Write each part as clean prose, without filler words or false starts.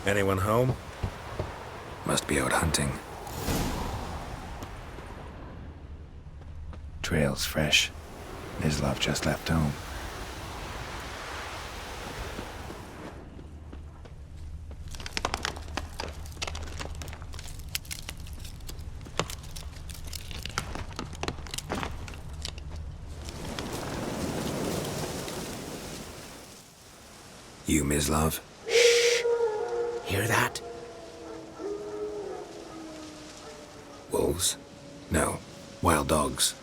Anyone home? Must be out hunting. Trail's fresh. Mislav just left home. You, Mislav? Hear that? Wolves? No. Wild dogs.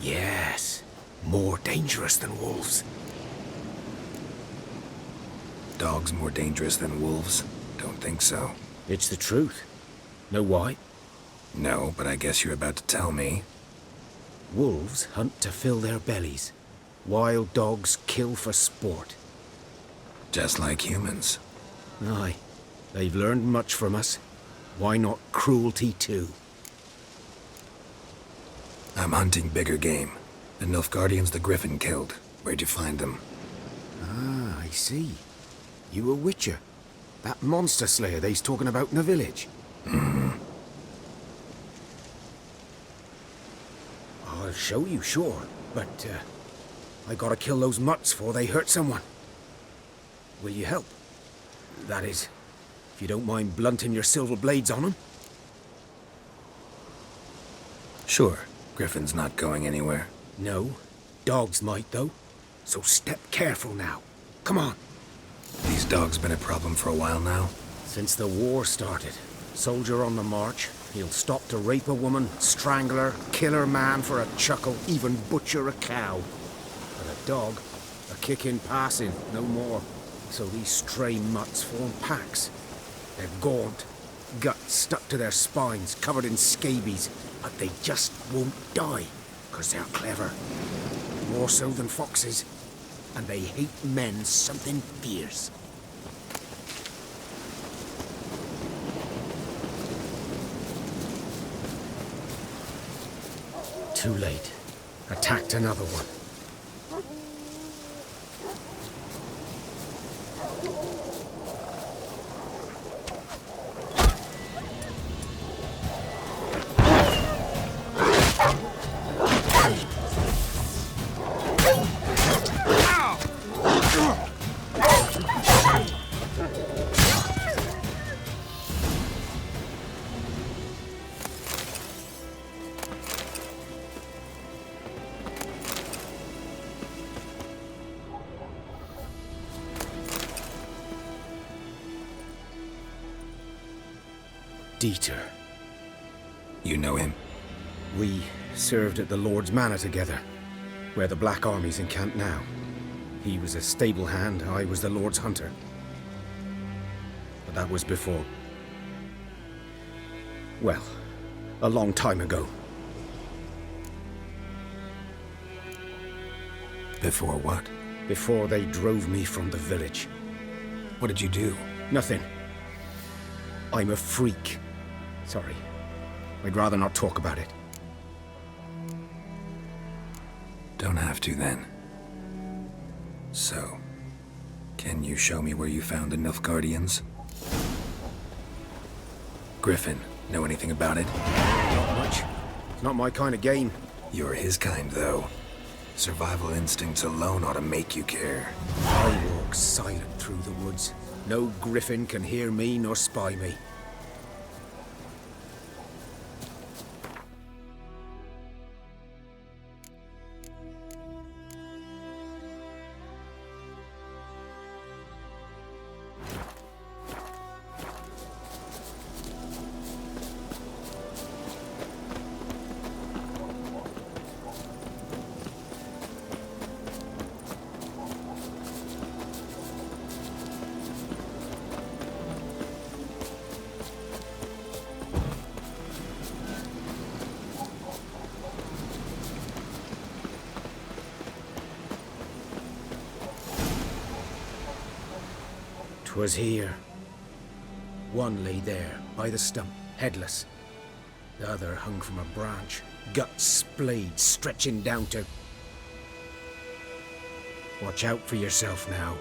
Yes. More dangerous than wolves. Dogs more dangerous than wolves? Don't think so. It's the truth. Know why? No, but I guess you're about to tell me. Wolves hunt to fill their bellies. Wild dogs kill for sport. Just like humans. Aye. They've learned much from us. Why not cruelty too? I'm hunting bigger game. The Nilfgaardians the Griffin killed. Where'd you find them? Ah, I see. You a witcher. That monster slayer they's talking about in the village. I'll show you, sure. But, I gotta kill those mutts before they hurt someone. Will you help? That is, if you don't mind blunting your silver blades on them. Sure. Griffin's not going anywhere. No. Dogs might, though. So step careful now. Come on. These dogs been a problem for a while now. Since the war started. Soldier on the march. He'll stop to rape a woman, strangle her, kill her man for a chuckle, even butcher a cow. But a dog, a kick in passing, no more. So these stray mutts form packs. They're gaunt, guts stuck to their spines, covered in scabies. But they just won't die, 'cause they're clever. More so than foxes. And they hate men something fierce. Too late. Attacked another one. Dieter. You know him? We served at the Lord's Manor together, where the Black Army's encamped now. He was a stable hand, I was the Lord's hunter. But that was before... well, a long time ago. Before what? Before they drove me from the village. What did you do? Nothing. I'm a freak. Sorry. I'd rather not talk about it. Don't have to, then. So, can you show me where you found the Nilfgaardians? Griffin, know anything about it? Not much. It's not my kind of game. You're his kind, though. Survival instincts alone ought to make you care. I walk silent through the woods. No griffin can hear me nor spy me. Was here. One lay there, by the stump, headless. The other hung from a branch, guts splayed, stretching down to... Watch out for yourself now.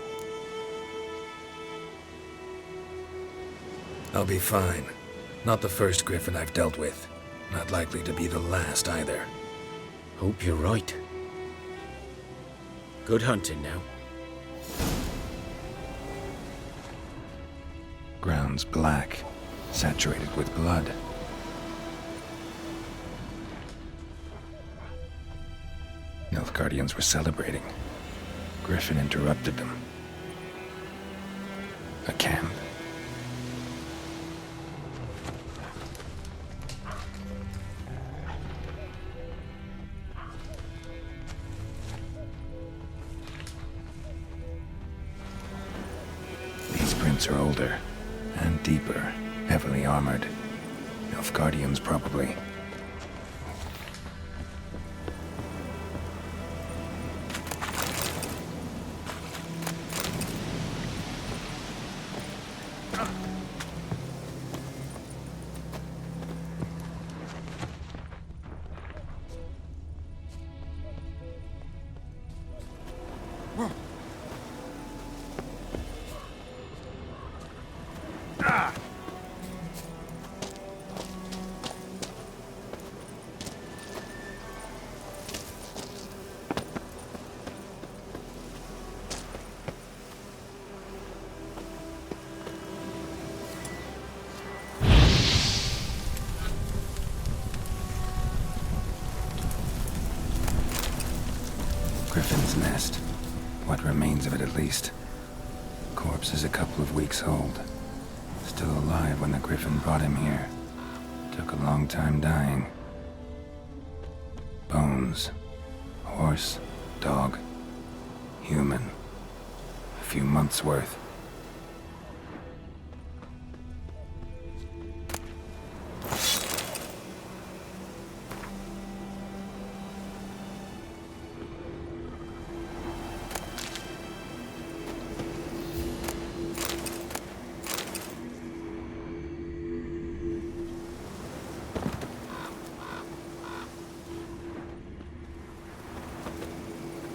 I'll be fine. Not the first Griffin I've dealt with. Not likely to be the last either. Hope you're right. Good hunting now. Ground's black, saturated with blood. Nilfgaardians were celebrating. Griffin interrupted them. A camp. These prints are older and deeper, heavily armored. Nilfgaardians, probably. Griffin's nest. What remains of it, at least. Corpse is a couple of weeks old. Still alive when the Griffin brought him here. Took a long time dying. Bones. Horse. Dog. Human. A few months' worth.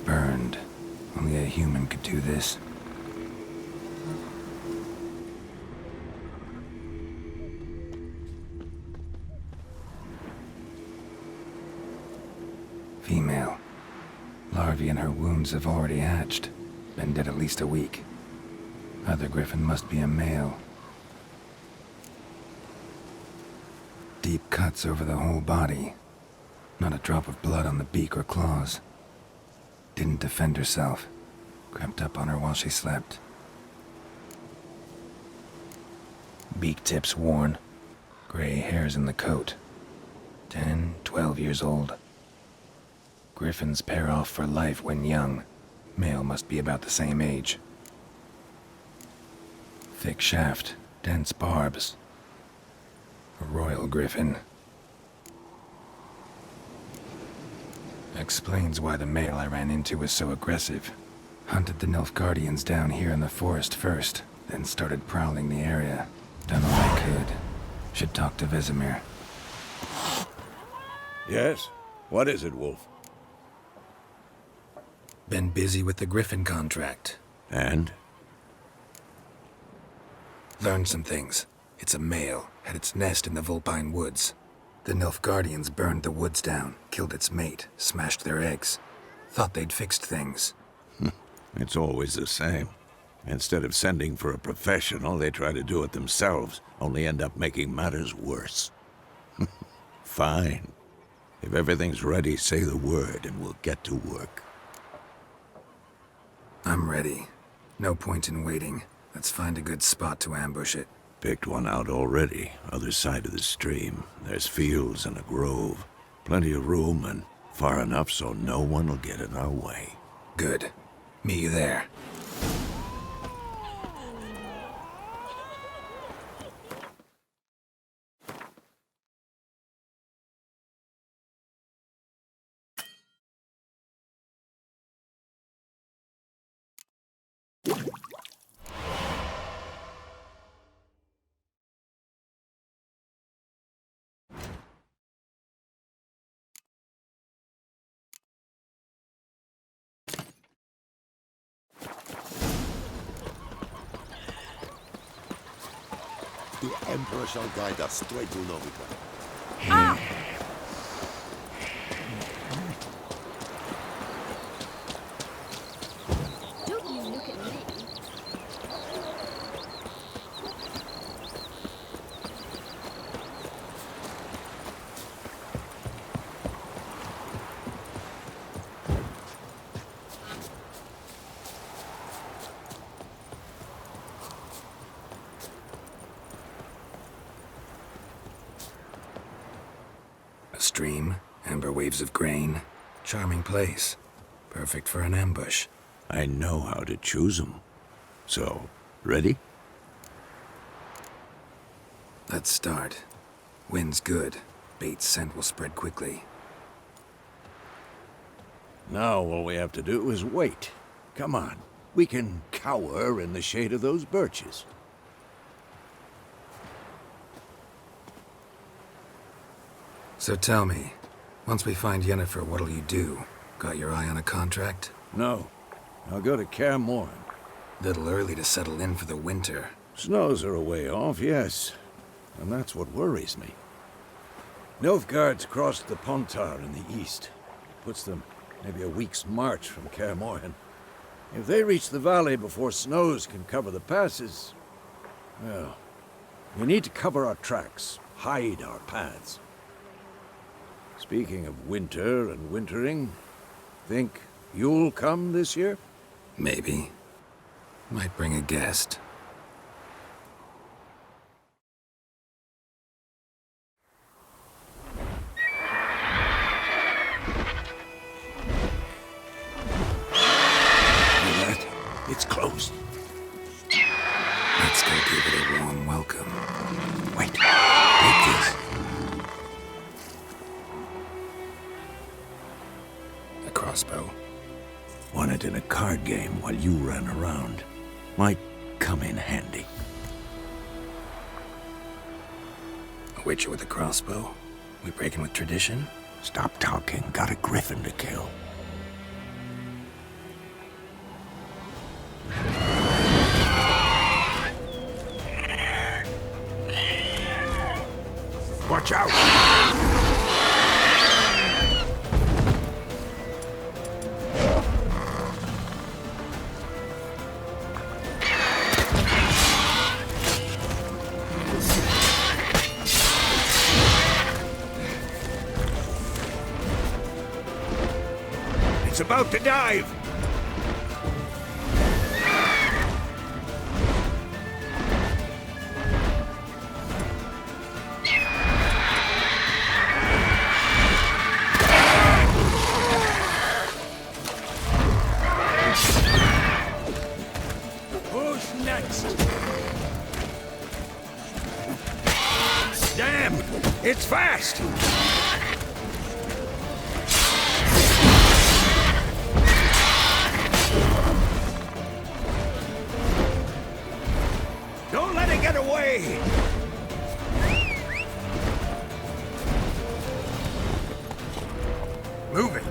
Burned. Only a human could do this. Female. Larvae in her wounds have already hatched. Been dead at least a week. Other Griffin must be a male. Deep cuts over the whole body. Not a drop of blood on the beak or claws. Didn't defend herself. Crept up on her while she slept. Beak tips worn. Gray hairs in the coat. 10, 12 years old. Griffins pair off for life when young. Male must be about the same age. Thick shaft, dense barbs. A royal Griffin. Explains why the male I ran into was so aggressive. Hunted the Nilfgaardians down here in the forest first, then started prowling the area. Done all I could. Should talk to Vesemir. Yes? What is it, Wolf? Been busy with the Griffin contract. And? Learned some things. It's a male. Had its nest in the Vulpine Woods. The Nilfgaardians burned the woods down, killed its mate, smashed their eggs. Thought they'd fixed things. It's always the same. Instead of sending for a professional, they try to do it themselves, only end up making matters worse. Fine. If everything's ready, say the word and we'll get to work. I'm ready. No point in waiting. Let's find a good spot to ambush it. Picked one out already, other side of the stream. There's fields and a grove. Plenty of room and far enough so no one will get in our way. Good. Meet you there. The Emperor shall guide us straight to Novigrad. Don't you look at me. A stream, amber waves of grain. Charming place. Perfect for an ambush. I know how to choose 'em. So, ready? Let's start. Wind's good. Bait's scent will spread quickly. Now all we have to do is wait. Come on. We can cower in the shade of those birches. So tell me, once we find Yennefer, what'll you do? Got your eye on a contract? No. I'll go to Kaer Morhen. Little early to settle in for the winter. Snows are a way off, yes. And that's what worries me. Nilfgaard's crossed the Pontar in the east. Puts them maybe a week's march from Kaer Morhen. If they reach the valley before snows can cover the passes, well, we need to cover our tracks, hide our paths. Speaking of winter and wintering, think you'll come this year? Maybe. Might bring a guest. Hear that? It's close. Let's go give it a warm welcome. Wait. Take this. A crossbow. Won it in a card game while you ran around. Might come in handy. A witcher with a crossbow? We breaking with tradition? Stop talking. Got a griffin to kill. Watch out! It's about to dive! Who's next? Damn! It's fast! Don't let it get away! Move it!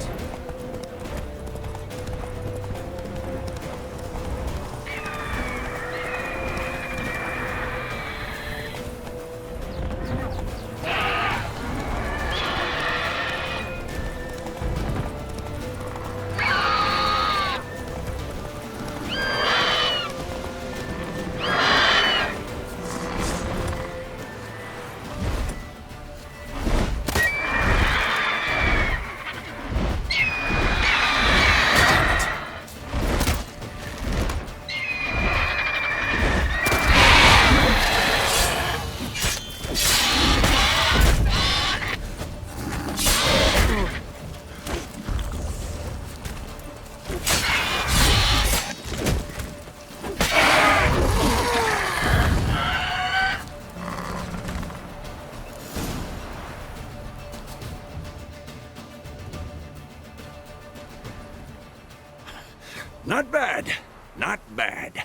Not bad. Not bad.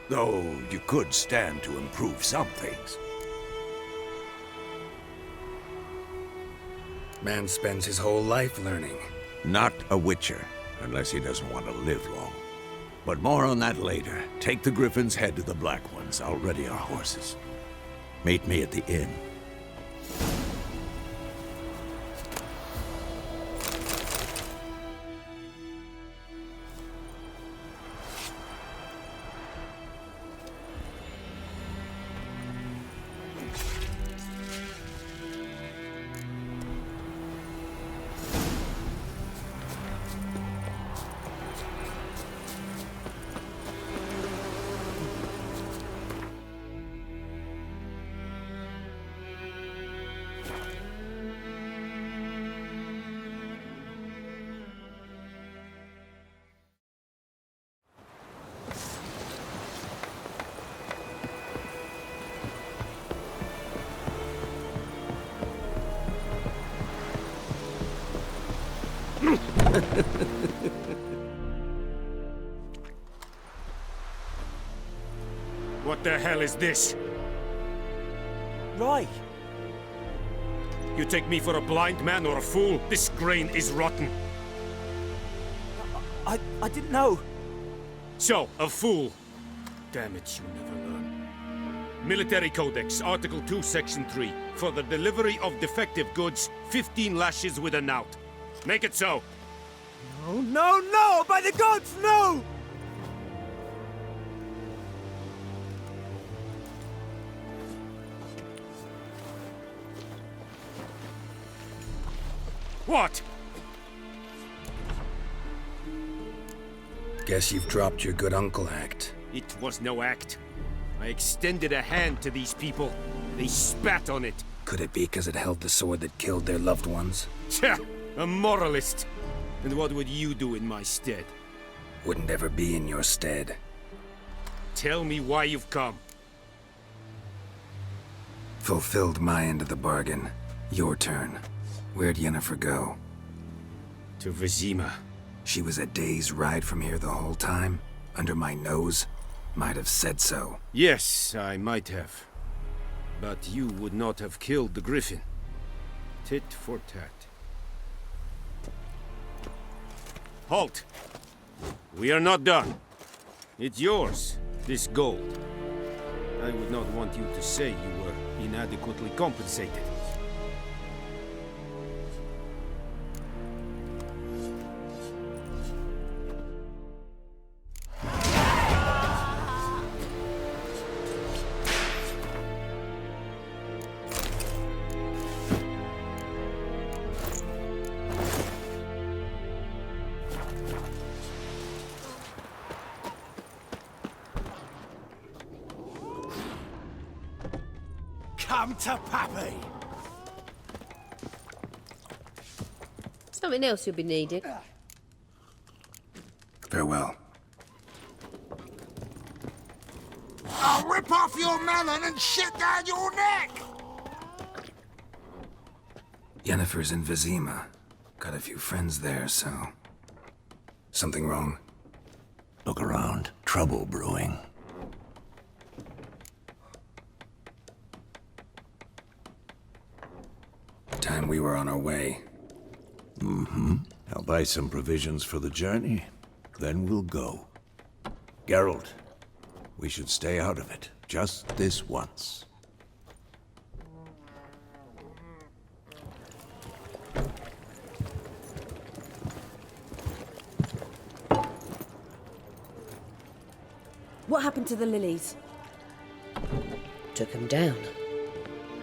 Though you could stand to improve some things. Man spends his whole life learning. Not a witcher, unless he doesn't want to live long. But more on that later. Take the Griffin's head to the Black Ones. I'll ready our horses. Meet me at the inn. What the hell is this? Right. You take me for a blind man or a fool? This grain is rotten. I didn't know. So, a fool. Damn it, you never learn. Military Codex, Article 2, Section 3. For the delivery of defective goods, 15 lashes with a knout. Make it so. Oh, no, no! By the gods, no! What? Guess you've dropped your good uncle act. It was no act. I extended a hand to these people. They spat on it. Could it be because it held the sword that killed their loved ones? Tja, a moralist. And what would you do in my stead? Wouldn't ever be in your stead. Tell me why you've come. Fulfilled my end of the bargain. Your turn. Where'd Yennefer go? To Vizima. She was a day's ride from here the whole time? Under my nose? Might have said so. Yes, I might have. But you would not have killed the griffin. Tit for tat. Halt! We are not done. It's yours, this gold. I would not want you to say you were inadequately compensated. Come to Pappy! Something else you'll be needed. Farewell. I'll rip off your melon and shit down your neck! Yennefer's in Vizima. Got a few friends there, so... Something wrong? Look around. Trouble brewing. Time we were on our way. I'll buy some provisions for the journey, then we'll go. Geralt, we should stay out of it, just this once. What happened to the lilies? Took him down.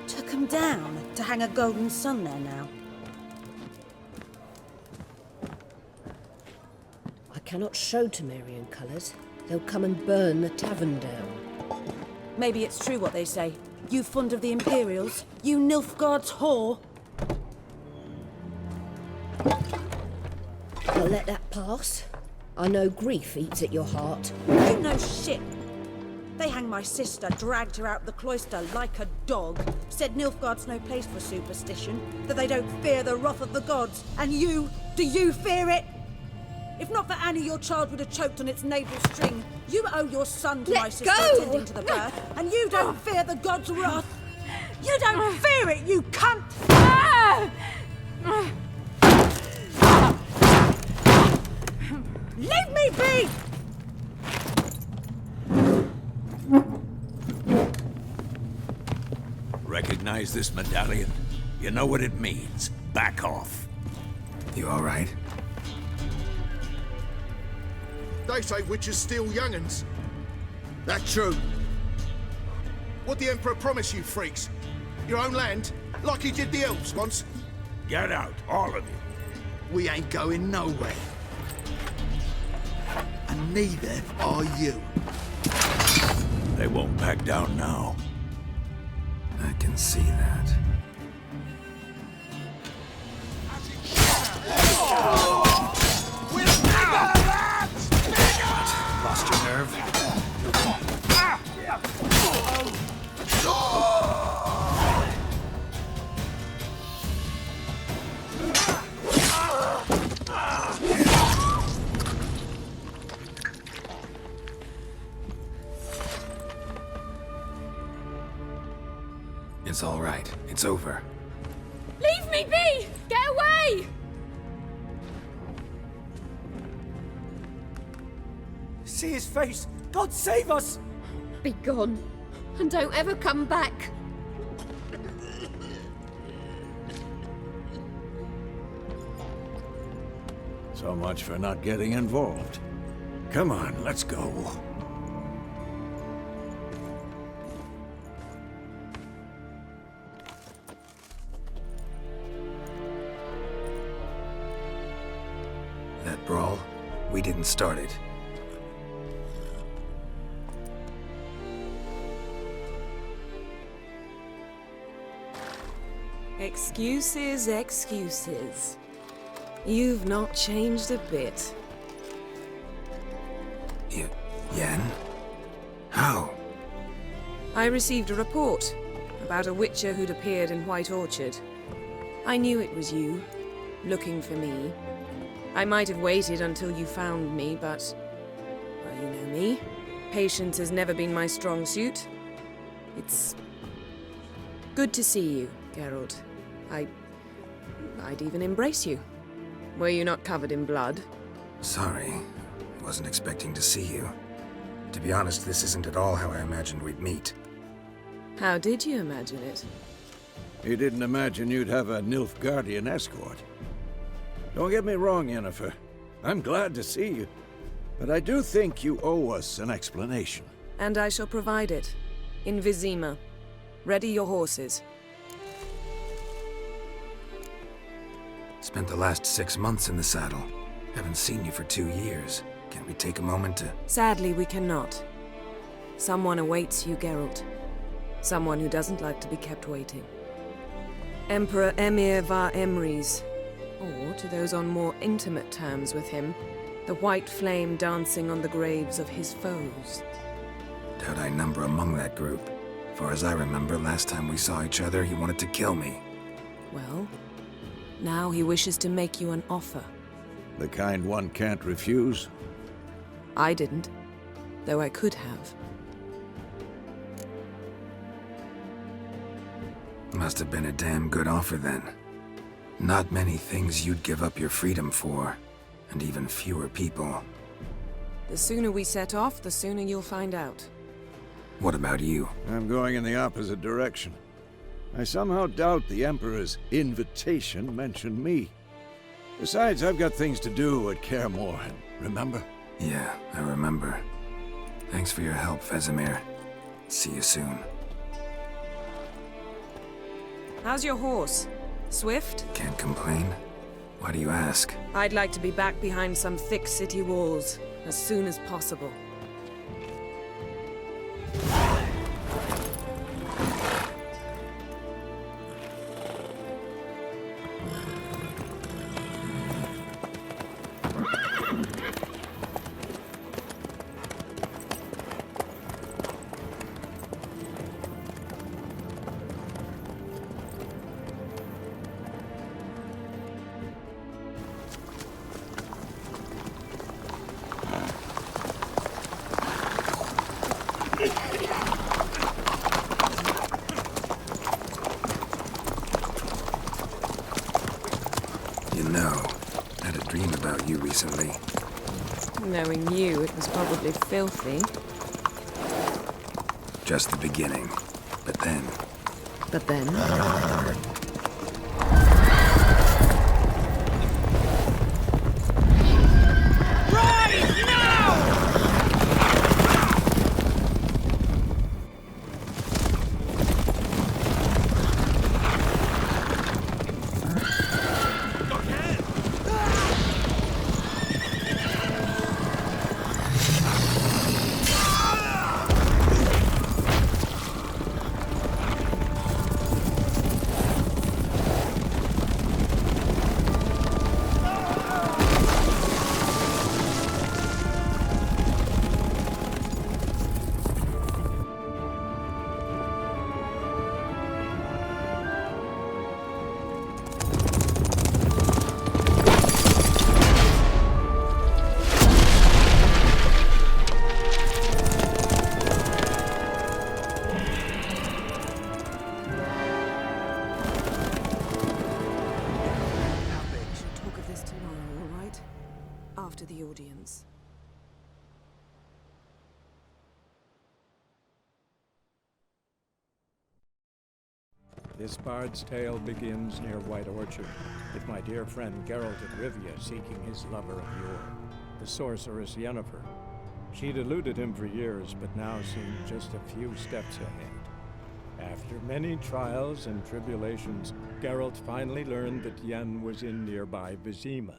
Took them down to hang a golden sun there now. I cannot show Temerian colours. They'll come and burn the tavern down. Maybe it's true what they say. You fond of the Imperials? You Nilfgaard's whore? I'll let that pass. I know grief eats at your heart. You know shit. They hanged my sister, dragged her out the cloister like a dog, said Nilfgaard's no place for superstition, that they don't fear the wrath of the gods. And you, do you fear it? If not for Annie, your child would have choked on its navel string. You owe your son to Let my sister go! attending to the birth, and you don't fear the gods' wrath. You don't fear it, you cunt! Leave me be! Recognize this medallion? You know what it means. Back off. You all right? They say witches steal young'uns. That true. What the Emperor promise you, freaks? Your own land? Like he did the elves once? Get out, all of you. We ain't going nowhere. And neither are you. They won't back down now. I can see that. Lost your nerve? It's all right. It's over. Leave me be! Get away! See his face! God save us! Be gone, and don't ever come back. So much for not getting involved. Come on, let's go. That brawl, we didn't start it. Excuses, excuses. You've not changed a bit. Yen? How? I received a report about a witcher who'd appeared in White Orchard. I knew it was you, looking for me. I might have waited until you found me, but... well, you know me. Patience has never been my strong suit. It's... good to see you, Geralt. I'd even embrace you. Were you not covered in blood? Sorry. Wasn't expecting to see you. To be honest, this isn't at all how I imagined we'd meet. How did you imagine it? You didn't imagine you'd have a Nilfgaardian escort. Don't get me wrong, Yennefer. I'm glad to see you. But I do think you owe us an explanation. And I shall provide it. In Vizima. Ready your horses. Spent the last 6 months in the saddle. Haven't seen you for 2 years. Can't we take a moment to... Sadly, we cannot. Someone awaits you, Geralt. Someone who doesn't like to be kept waiting. Emperor Emhyr var Emreis. Or, to those on more intimate terms with him, the white flame dancing on the graves of his foes. Doubt I number among that group. Far as I remember, last time we saw each other, he wanted to kill me. Well, now he wishes to make you an offer. The kind one can't refuse? I didn't, though I could have. Must have been a damn good offer then. Not many things you'd give up your freedom for, and even fewer people. The sooner we set off, the sooner you'll find out. What about you? I'm going in the opposite direction. I somehow doubt the Emperor's invitation mentioned me. Besides, I've got things to do at Kaer Morhen, remember? Yeah, I remember. Thanks for your help, Vesemir. See you soon. How's your horse? Swift? Can't complain. Why do you ask? I'd like to be back behind some thick city walls as soon as possible. You know, I had a dream about you recently. Knowing you, it was probably filthy. Just the beginning. But then, But then... After the audience. This bard's tale begins near White Orchard, with my dear friend Geralt of Rivia seeking his lover of yore, the sorceress Yennefer. She'd eluded him for years, but now seemed just a few steps ahead. After many trials and tribulations, Geralt finally learned that Yen was in nearby Vizima.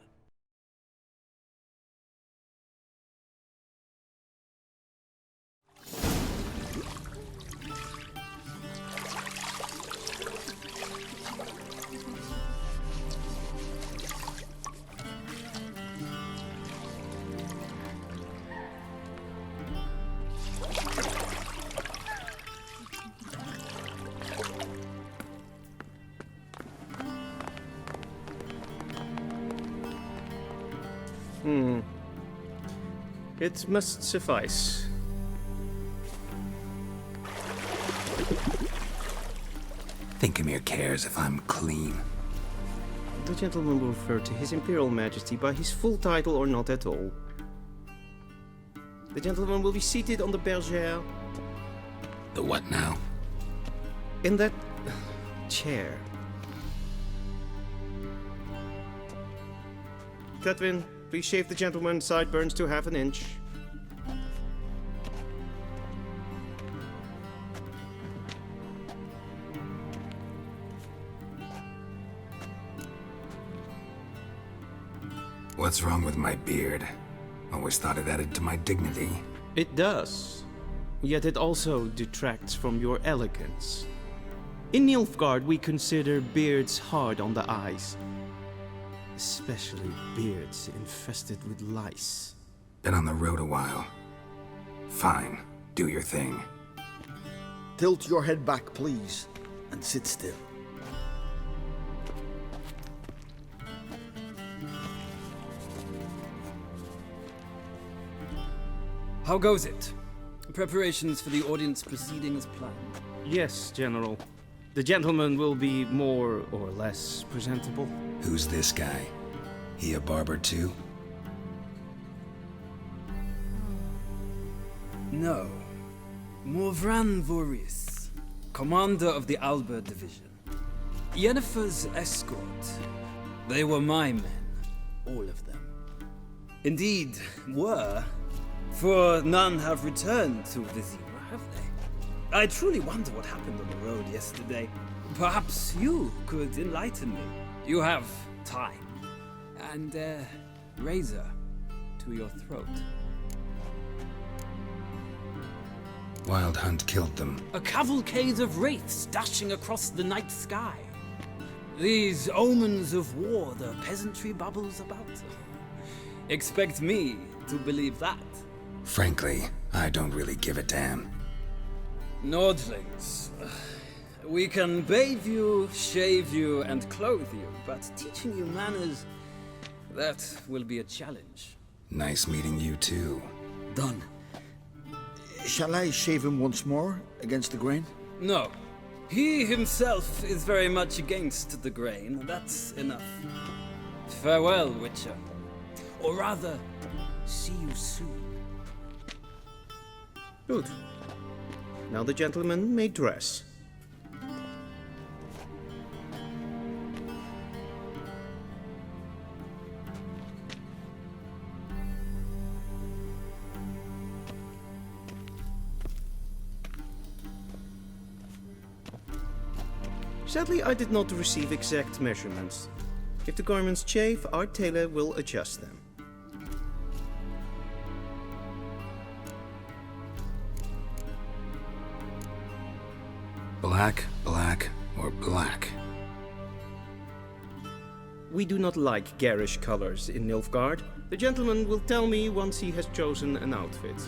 It must suffice. Thinkamere cares if I'm clean. The gentleman will refer to His Imperial Majesty by his full title or not at all. The gentleman will be seated on the bergère. The what now? In that chair. Cletwin, please shave the gentleman's sideburns to half an inch. What's wrong with my beard? Always thought it added to my dignity. It does. Yet it also detracts from your elegance. In Nilfgaard, we consider beards hard on the eyes. Especially beards infested with lice. Been on the road a while. Fine, do your thing. Tilt your head back, please, and sit still. How goes it? Preparations for the audience proceeding as planned? Yes, General. The gentleman will be more or less presentable. Who's this guy? He a barber too? No. Morvran Voorhis, commander of the Alba Division. Yennefer's escort. They were my men, all of them. Indeed, were. For none have returned to Vizima, have they? I truly wonder what happened on the road yesterday. Perhaps you could enlighten me. You have time. And a razor to your throat. Wild Hunt killed them. A cavalcade of wraiths dashing across the night sky. These omens of war the peasantry bubbles about. Expect me to believe that. Frankly, I don't really give a damn. Nordlings. We can bathe you, shave you, and clothe you, but teaching you manners, that will be a challenge. Nice meeting you too. Done. Shall I shave him once more, against the grain? No. He himself is very much against the grain. That's enough. Farewell, Witcher. Or rather, see you soon. Good. Now the gentleman may dress. Sadly, I did not receive exact measurements. If the garments chafe, our tailor will adjust them. Black, black, or black? We do not like garish colors in Nilfgaard. The gentleman will tell me once he has chosen an outfit.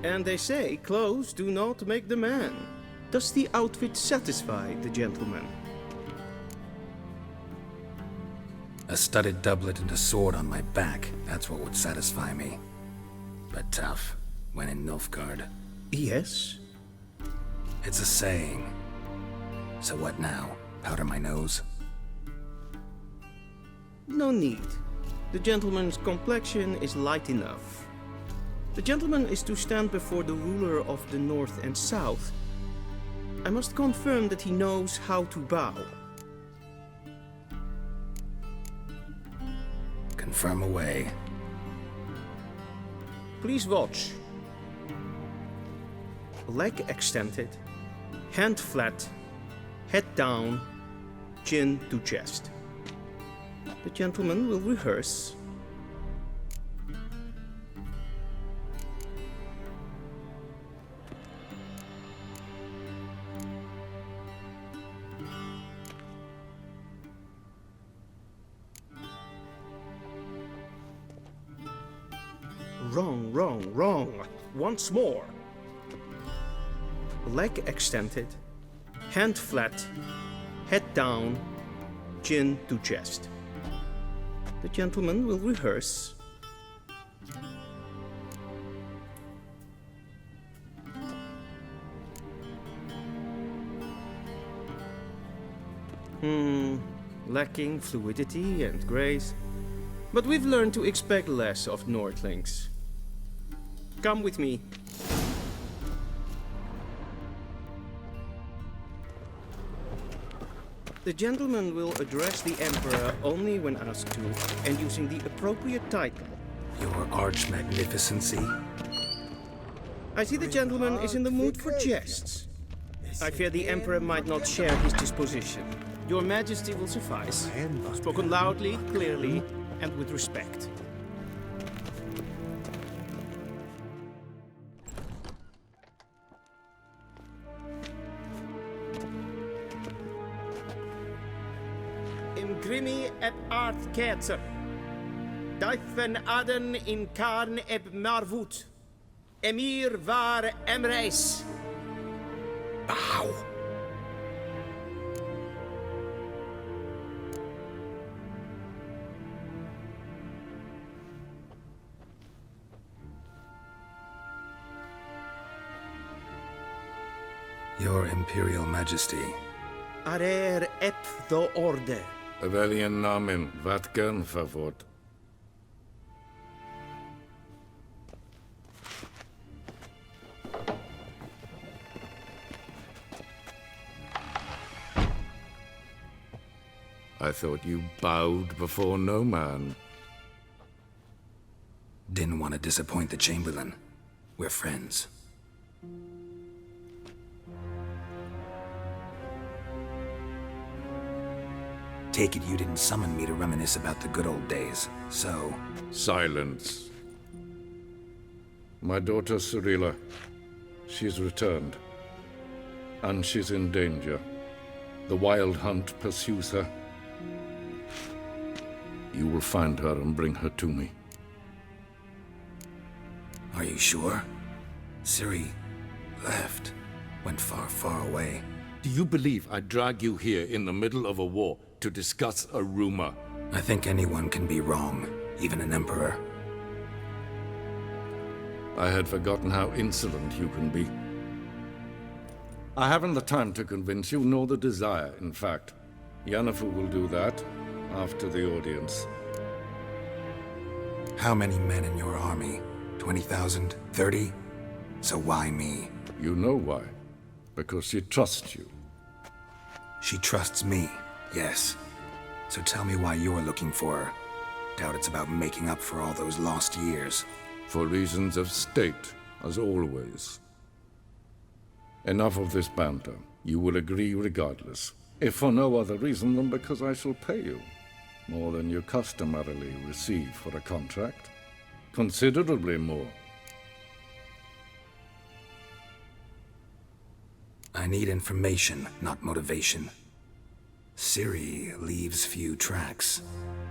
And they say clothes do not make the man. Does the outfit satisfy the gentleman? A studded doublet and a sword on my back, that's what would satisfy me. But tough, when in Nilfgaard. Yes? It's a saying. So what now? Powder my nose? No need. The gentleman's complexion is light enough. The gentleman is to stand before the ruler of the North and South. I must confirm that he knows how to bow. Confirm away. Please watch. Leg extended, hand flat, head down, chin to chest. The gentleman will rehearse. Wrong, wrong, wrong. Once more. Leg extended, hand flat, head down, chin to chest. The gentleman will rehearse. Lacking fluidity and grace. But we've learned to expect less of Nordlings. Come with me. The gentleman will address the Emperor only when asked to, and using the appropriate title. Your Arch-Magnificency? I see the gentleman is in the mood for jests. I fear the Emperor might not share his disposition. Your Majesty will suffice. Spoken loudly, clearly, and with respect. Imgrimi eb art ketzer. Dijfen aden in karn eb marvoet. Emir var emreis. Bow. Your Imperial Majesty. Arer ep the orde. Weljen namen, wat gern verwort. I thought you bowed before no man. Didn't want to disappoint the Chamberlain. We're friends. Take it you didn't summon me to reminisce about the good old days, so... Silence. My daughter Cirilla, she's returned. And she's in danger. The Wild Hunt pursues her. You will find her and bring her to me. Are you sure? Ciri left. Went far, far away. Do you believe I drag you here in the middle of a war to discuss a rumor? I think anyone can be wrong, even an emperor. I had forgotten how insolent you can be. I haven't the time to convince you, nor the desire, in fact. Yennefer will do that after the audience. How many men in your army? 20,000? 30? So why me? You know why. Because she trusts you. She trusts me, yes. So tell me why you're looking for her. Doubt it's about making up for all those lost years. For reasons of state, as always. Enough of this banter. You will agree regardless. If for no other reason than because I shall pay you. More than you customarily receive for a contract. Considerably more. I need information, not motivation. Ciri leaves few tracks.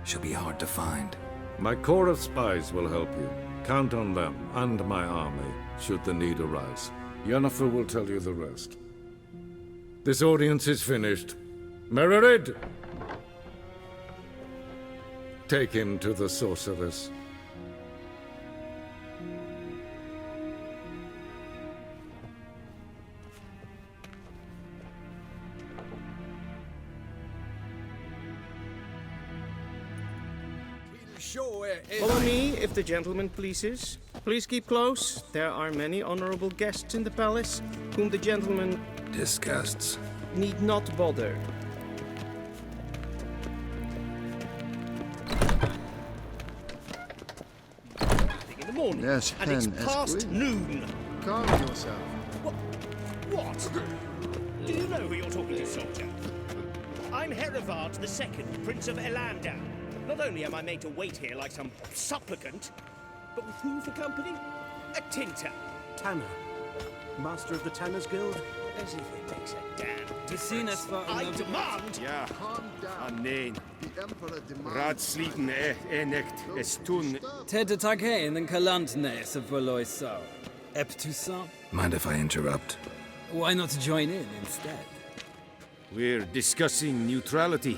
She'll be hard to find. My corps of spies will help you. Count on them, and my army, should the need arise. Yennefer will tell you the rest. This audience is finished. Mererid! Take him to the sorceress. Follow me, if the gentleman pleases. Please keep close. There are many honorable guests in the palace, whom the gentleman disgusts. Need not bother. In the morning, Yes, and it's Pen past Esquire. noon. Calm yourself. What? Do you know who you're talking to, soldier? I'm Herivard II, Prince of Elandar. Not only am I made to wait here like some supplicant, but with whom for company? A tinter. Tanner. Master of the Tanners Guild? As if it makes a damn Ticinus var I demand! Ja, Calm down. nee. The Emperor demands... Raadsliden nekt, es tun... Ted tag hen en kalant nes of Valoisau. Eptusan? Mind if I interrupt? Why not join in instead? We're discussing neutrality.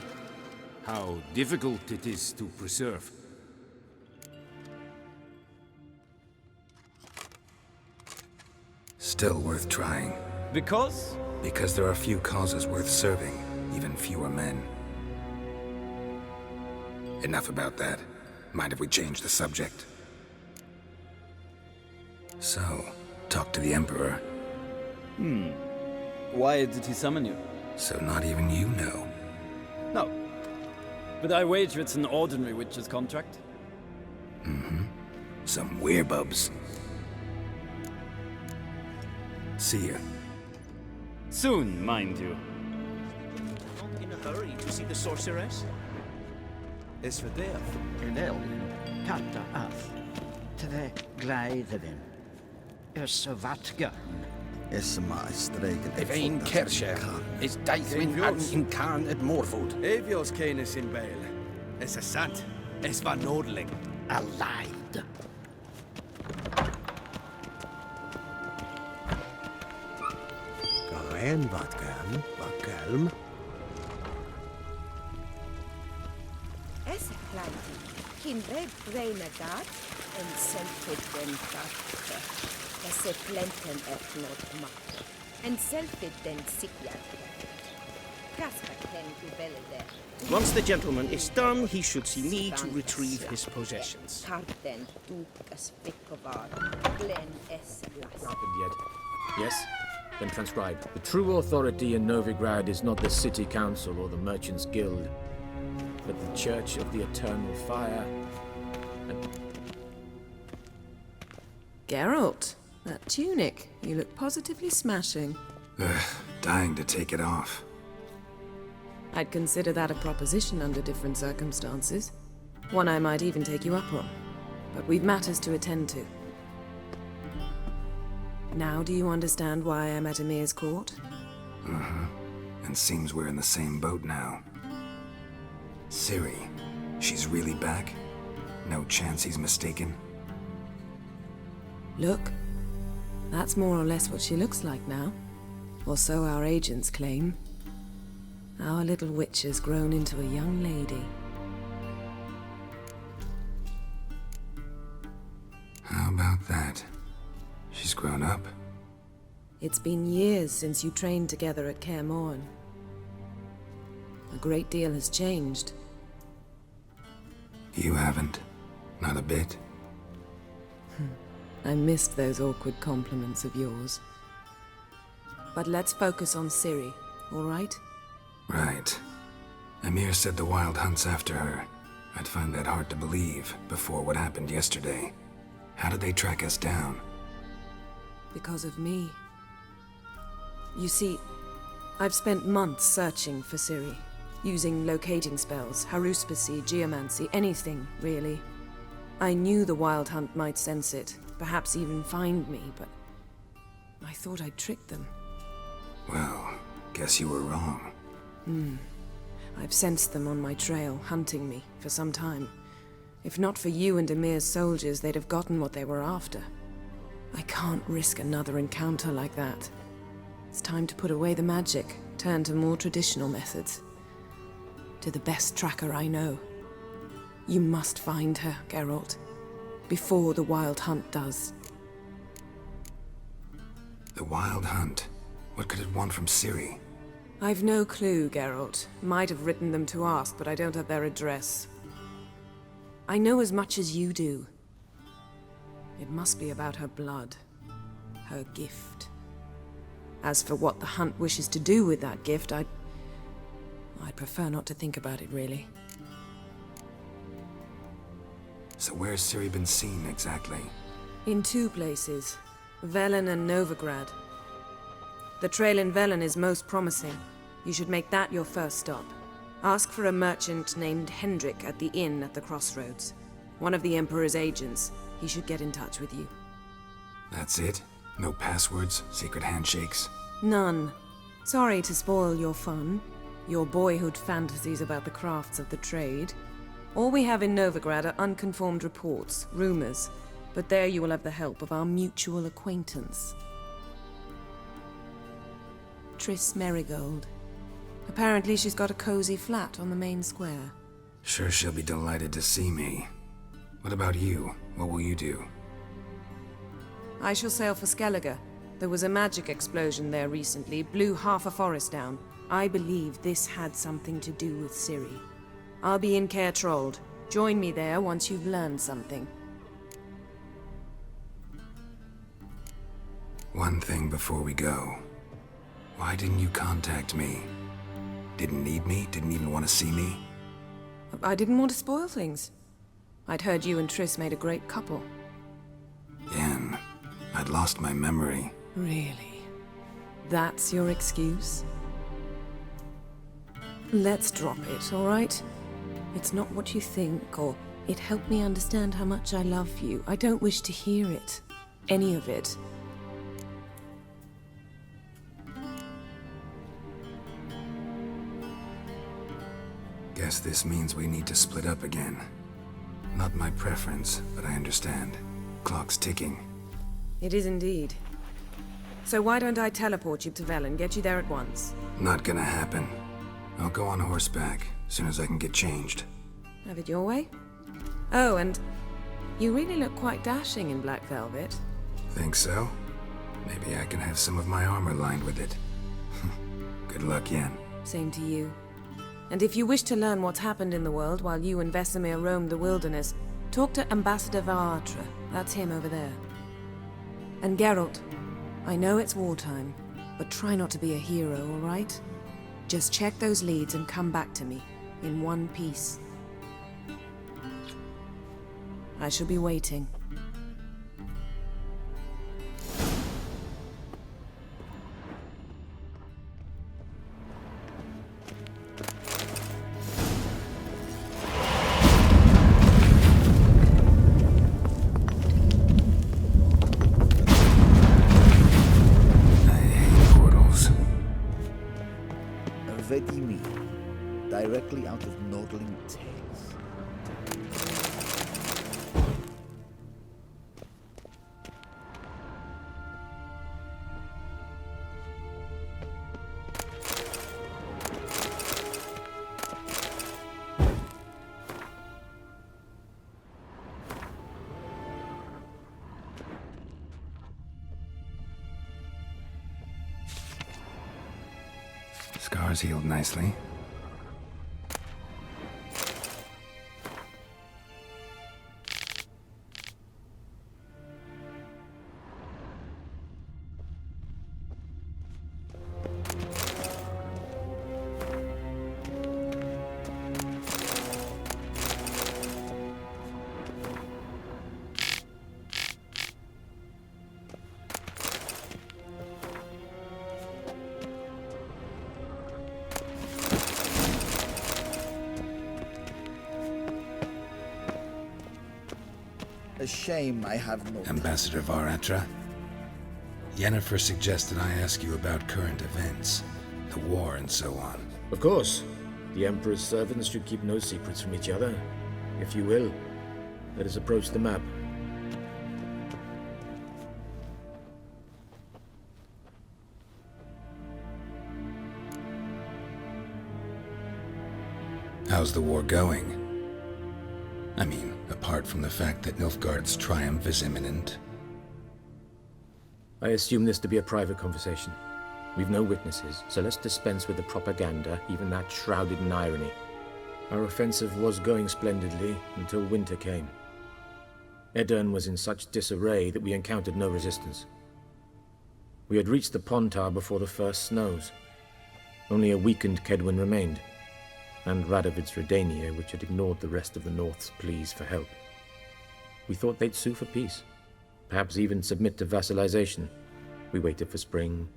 How difficult it is to preserve. Still worth trying. Because? Because there are few causes worth serving, even fewer men. Enough about that. Mind if we change the subject? So, talk to the Emperor. Why did he summon you? So not even you know. No. But I wager it's an ordinary witch's contract. Some werebubs. See ya. Soon, mind you. Not in a hurry to see the sorceress? Is verderf in Elden katta af. Tre gleideren. Is wat gun. Is maar streken. Een kersje is Dijsmin aan in Kaan het Moorvoet. Evios canis in bail. Es a sant. Es van nodeling. Alive. En wat kalm. Es klein. Kindred breine gat en selfit den gatte. Es plenten et not matte. En selfit den sikjat. Kasper ken guvelle der. Once the gentleman is done, he should see me to retrieve his possessions. Tarten dukas pikovar. Glen es las. Happened yet? Yes? Then transcribe. The true authority in Novigrad is not the city council or the merchants' guild, but the Church of the Eternal Fire. And Geralt, that tunic. You look positively smashing. Dying to take it off. I'd consider that a proposition under different circumstances. One I might even take you up on. But we've matters to attend to. Now do you understand why I'm at Emir's court? And seems we're in the same boat now. Ciri, she's really back? No chance he's mistaken? Look, that's more or less what she looks like now. Or so our agents claim. Our little witch has grown into a young lady. How about that? She's grown up? It's been years since you trained together at Kaer Morhen. A great deal has changed. You haven't. Not a bit. I missed those awkward compliments of yours. But let's focus on Ciri, all right? Right. Emir said the Wild Hunt's after her. I'd find that hard to believe before what happened yesterday. How did they track us down? Because of me. You see, I've spent months searching for Ciri, using locating spells, haruspicy, geomancy, anything, really. I knew the Wild Hunt might sense it, perhaps even find me, but I thought I'd tricked them. Well, guess you were wrong. I've sensed them on my trail, hunting me, for some time. If not for you and Emir's soldiers, they'd have gotten what they were after. I can't risk another encounter like that. It's time to put away the magic, turn to more traditional methods. To the best tracker I know. You must find her, Geralt. Before the Wild Hunt does. The Wild Hunt? What could it want from Ciri? I've no clue, Geralt. Might have written them to ask, but I don't have their address. I know as much as you do. It must be about her blood. Her gift. As for what the Hunt wishes to do with that gift, I'd prefer not to think about it, really. So where's Ciri been seen, exactly? In two places. Velen and Novigrad. The trail in Velen is most promising. You should make that your first stop. Ask for a merchant named Hendrik at the inn at the crossroads. One of the Emperor's agents. He should get in touch with you. That's it? No passwords? Secret handshakes? None. Sorry to spoil your fun. Your boyhood fantasies about the crafts of the trade. All we have in Novigrad are unconfirmed reports, rumors. But there you will have the help of our mutual acquaintance. Triss Merigold. Apparently she's got a cozy flat on the main square. Sure she'll be delighted to see me. What about you? What will you do? I shall sail for Skellige. There was a magic explosion there recently, blew half a forest down. I believe this had something to do with Ciri. I'll be in Caer Trolde. Join me there once you've learned something. One thing before we go. Why didn't you contact me? Didn't need me? Didn't even want to see me? I didn't want to spoil things. I'd heard you and Triss made a great couple. Yen, I'd lost my memory. Really? That's your excuse? Let's drop it, all right? It's not what you think, or it helped me understand how much I love you. I don't wish to hear it. Any of it. Guess this means we need to split up again. Not my preference, but I understand. Clock's ticking. It is indeed. So why don't I teleport you to Velen, get you there at once? Not gonna happen. I'll go on horseback, as soon as I can get changed. Have it your way? Oh, and you really look quite dashing in black velvet. Think so? Maybe I can have some of my armor lined with it. Good luck, Yen. Same to you. And if you wish to learn what's happened in the world while you and Vesemir roamed the wilderness, talk to Ambassador Vaatra. That's him over there. And Geralt, I know it's wartime, but try not to be a hero, all right? Just check those leads and come back to me, in one piece. I shall be waiting. Vedimi, directly out of Nordling Tales. Scar's healed nicely. A shame I have no time. Ambassador Varatra, Yennefer suggested I ask you about current events, the war and so on. Of course. The Emperor's servants should keep no secrets from each other. If you will, let us approach the map. How's the war going? I mean, apart from the fact that Nilfgaard's triumph is imminent. I assume this to be a private conversation. We've no witnesses, so let's dispense with the propaganda, even that shrouded in irony. Our offensive was going splendidly until winter came. Edirn was in such disarray that we encountered no resistance. We had reached the Pontar before the first snows. Only a weakened Kedwin remained, and Radovid's Redania, which had ignored the rest of the North's pleas for help. We thought they'd sue for peace, perhaps even submit to vassalization. We waited for spring,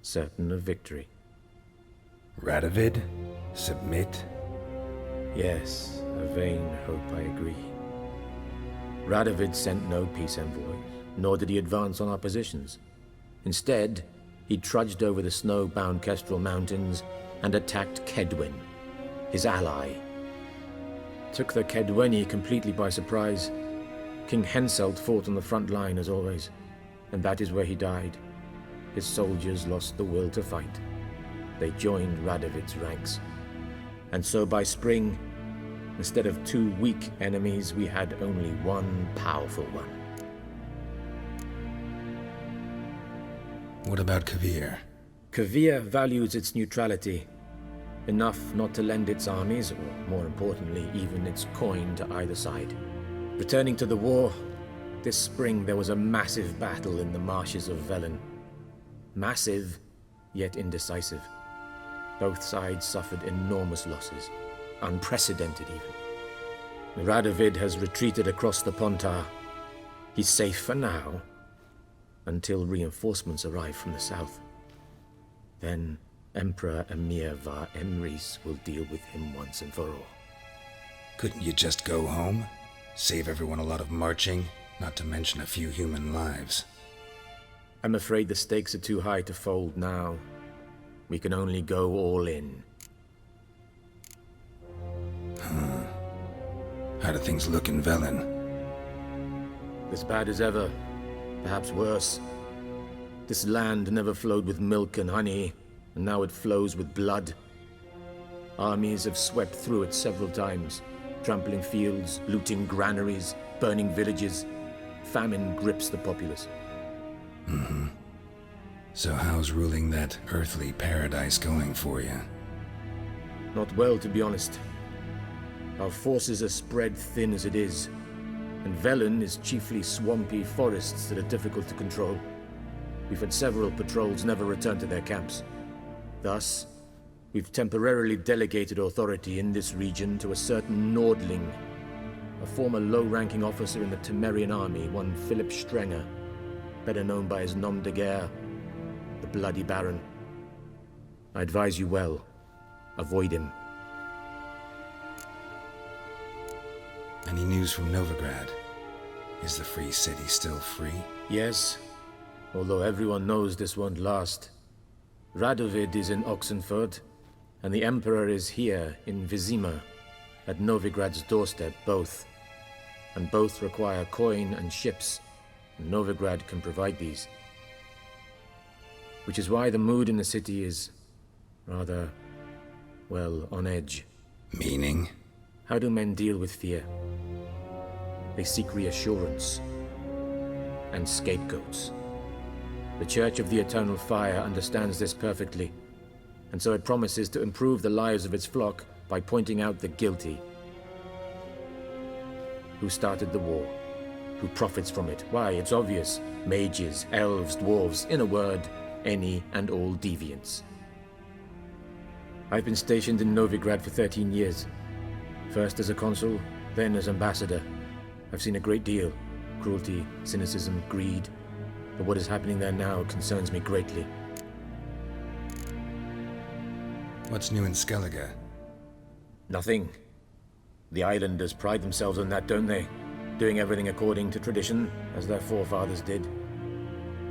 certain of victory. Radovid? Submit? Yes, a vain hope, I agree. Radovid sent no peace envoys, nor did he advance on our positions. Instead, he trudged over the snow-bound Kestrel Mountains and attacked Kedwen, his ally. Took the Kedweni completely by surprise. King Henselt fought on the front line as always, and that is where he died. His soldiers lost the will to fight. They joined Radovid's ranks. And so by spring, instead of 2 weak enemies, we had only 1 powerful one. What about Kovir? Kovir values its neutrality, enough not to lend its armies, or more importantly, even its coin to either side. Returning to the war, this spring there was a massive battle in the marshes of Velen. Massive, yet indecisive. Both sides suffered enormous losses, unprecedented even. Radovid has retreated across the Pontar. He's safe for now, until reinforcements arrive from the south. Then Emperor Emir var Emrys will deal with him once and for all. Couldn't you just go home? Save everyone a lot of marching, not to mention a few human lives. I'm afraid the stakes are too high to fold now. We can only go all in. How do things look in Velen? As bad as ever, perhaps worse. This land never flowed with milk and honey, and now it flows with blood. Armies have swept through it several times, trampling fields, looting granaries, burning villages. Famine grips the populace. So how's ruling that earthly paradise going for you? Not well, to be honest. Our forces are spread thin as it is, and Velen is chiefly swampy forests that are difficult to control. We've had several patrols never return to their camps. Thus, we've temporarily delegated authority in this region to a certain Nordling, a former low-ranking officer in the Temerian army, one Philip Strenger, better known by his nom de guerre, the Bloody Baron. I advise you well. Avoid him. Any news from Novigrad? Is the free city still free? Yes, although everyone knows this won't last. Radovid is in Oxenfurt, and the Emperor is here in Vizima, at Novigrad's doorstep, both. And both require coin and ships, and Novigrad can provide these. Which is why the mood in the city is rather, well, on edge. Meaning? How do men deal with fear? They seek reassurance and scapegoats. The Church of the Eternal Fire understands this perfectly, and so it promises to improve the lives of its flock by pointing out the guilty. Who started the war? Who profits from it? Why, it's obvious. Mages, elves, dwarves, in a word, any and all deviants. I've been stationed in Novigrad for 13 years. First as a consul, then as ambassador. I've seen a great deal. Cruelty, cynicism, greed. But what is happening there now concerns me greatly. What's new in Skellige? Nothing. The islanders pride themselves on that, don't they? Doing everything according to tradition, as their forefathers did.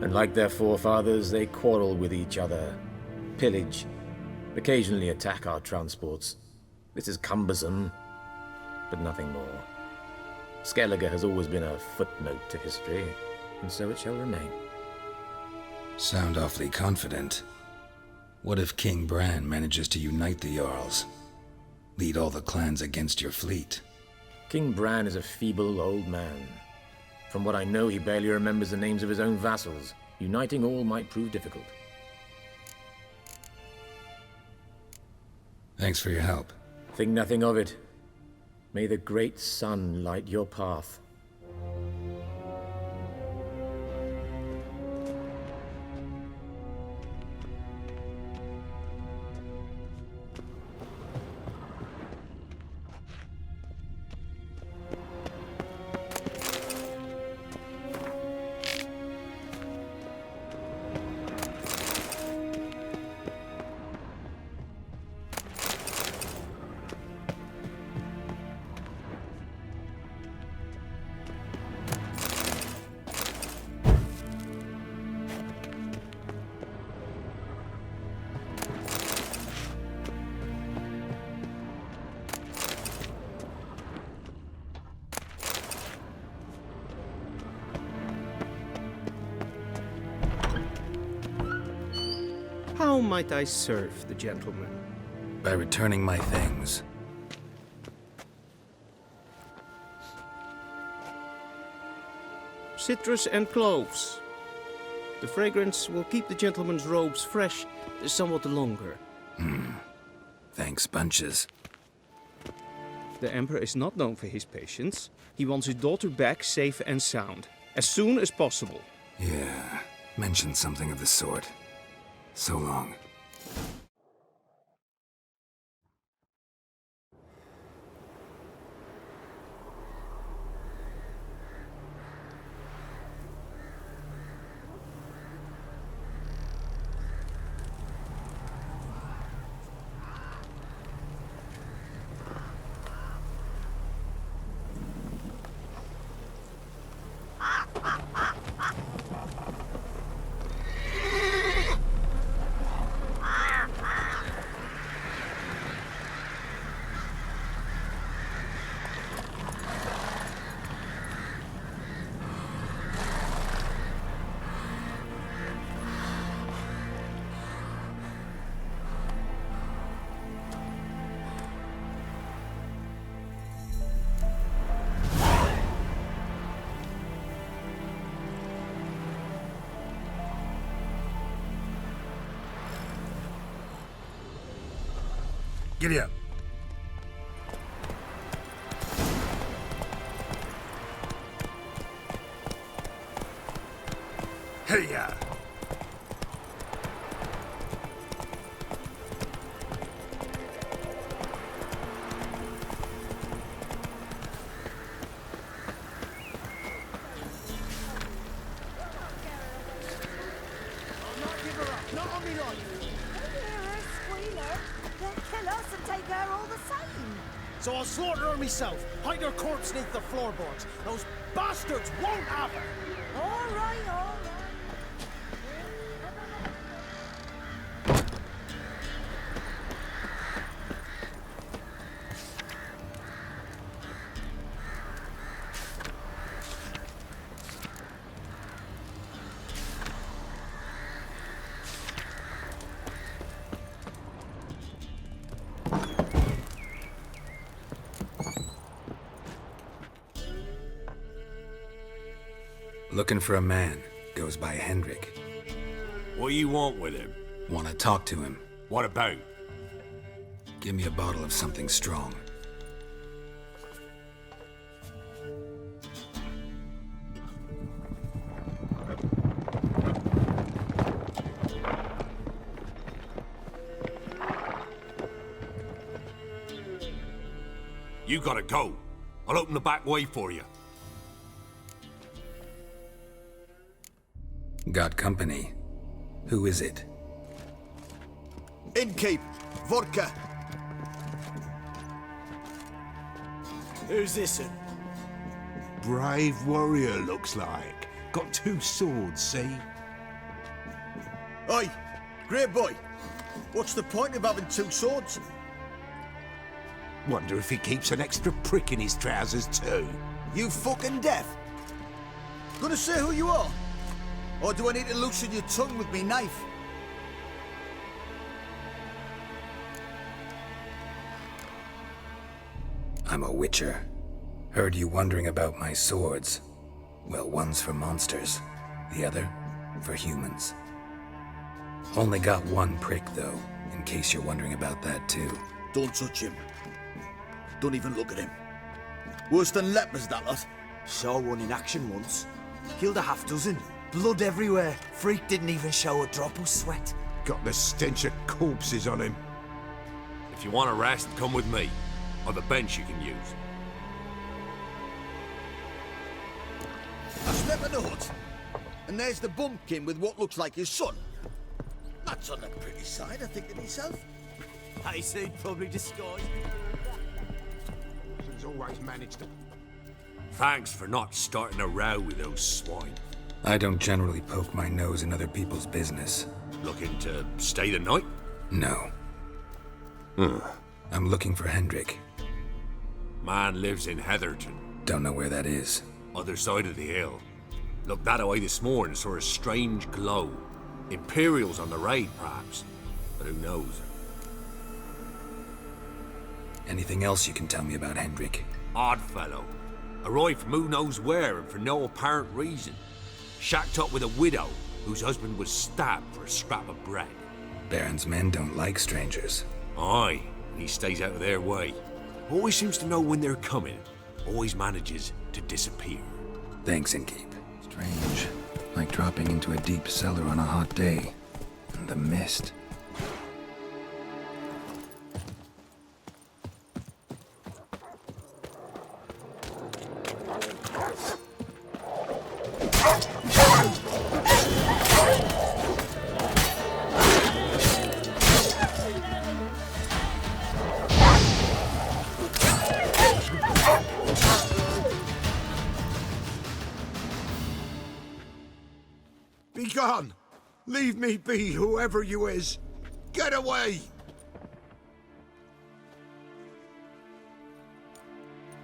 And like their forefathers, they quarrel with each other, pillage, occasionally attack our transports. This is cumbersome, but nothing more. Skellige has always been a footnote to history, and so it shall remain. Sound awfully confident. What if King Bran manages to unite the Jarls? Lead all the clans against your fleet? King Bran is a feeble old man. From what I know, he barely remembers the names of his own vassals. Uniting all might prove difficult. Thanks for your help. Think nothing of it. May the great sun light your path. How might I serve the gentleman? By returning my things. Citrus and cloves. The fragrance will keep the gentleman's robes fresh somewhat longer. Thanks, bunches. The Emperor is not known for his patience. He wants his daughter back safe and sound, as soon as possible. Yeah, mentioned something of the sort. So long. Giddy up. Hey-ya! So I'll slaughter her myself, hide her corpse neath the floorboards. Those bastards won't have her! All right, all right. Looking for a man. Goes by Hendrik. What do you want with him? Want to talk to him. What about? Give me a bottle of something strong. You gotta go. I'll open the back way for you. Got company. Who is it? Innkeep, vodka. Who's this? Brave warrior, looks like. Got 2 swords, see? Oi, great boy. What's the point of having 2 swords? Wonder if he keeps an extra prick in his trousers too. You fucking deaf? Gonna say who you are? Or do I need to loosen your tongue with me knife? I'm a witcher. Heard you wondering about my swords. Well, one's for monsters, the other for humans. Only got 1 prick, though, in case you're wondering about that, too. Don't touch him. Don't even look at him. Worse than lepers, that lot. Saw one in action once. Killed a half-dozen. Blood everywhere. Freak didn't even show a drop of sweat. Got the stench of corpses on him. If you want a rest, come with me. Or the bench you can use. I step in the hut, and there's the bumpkin with what looks like his son. That's on the pretty side, I think to myself. I said probably disguised. He's always managed to... Thanks for not starting a row with those swine. I don't generally poke my nose in other people's business. Looking to stay the night? No. I'm looking for Hendrik. Man lives in Heatherton. Don't know where that is. Other side of the hill. Looked that away this morning, saw a strange glow. Imperials on the raid, perhaps. But who knows? Anything else you can tell me about Hendrik? Odd fellow. Arrived from who knows where and for no apparent reason. Shacked up with a widow whose husband was stabbed for a scrap of bread. Baron's men don't like strangers. Aye, he stays out of their way. Always seems to know when they're coming. Always manages to disappear. Thanks, Innkeep. Strange. Like dropping into a deep cellar on a hot day. And the mist. Be gone! Leave me be, whoever you is! Get away!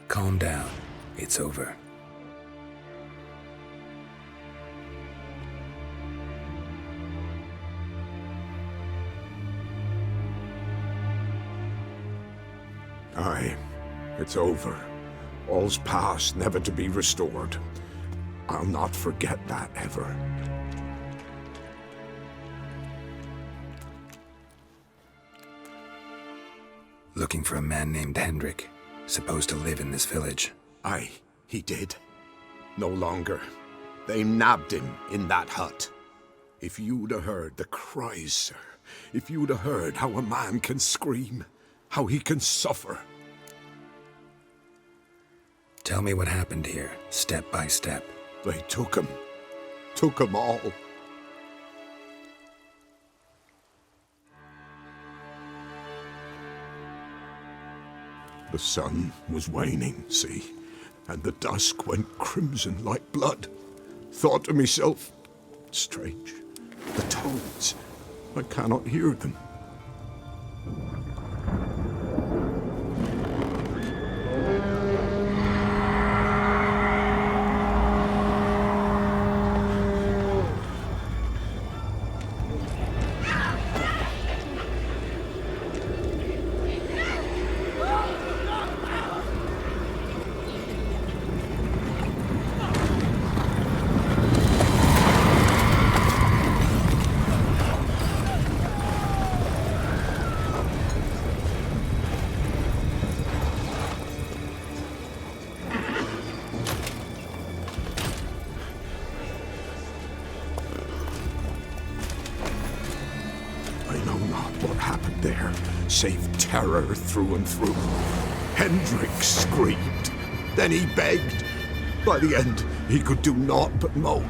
Calm down. It's over. Aye, it's over. All's past, never to be restored. I'll not forget that ever. Looking for a man named Hendrik, supposed to live in this village. Aye, he did. No longer. They nabbed him in that hut. If you'd have heard the cries, sir, if you'd have heard how a man can scream, how he can suffer. Tell me what happened here, step by step. They took him all. The sun was waning, see, and the dusk went crimson like blood. Thought to myself, strange, the toads, I cannot hear them. I know not what happened there, save terror through and through. Hendrik screamed. Then he begged. By the end, he could do naught but moan.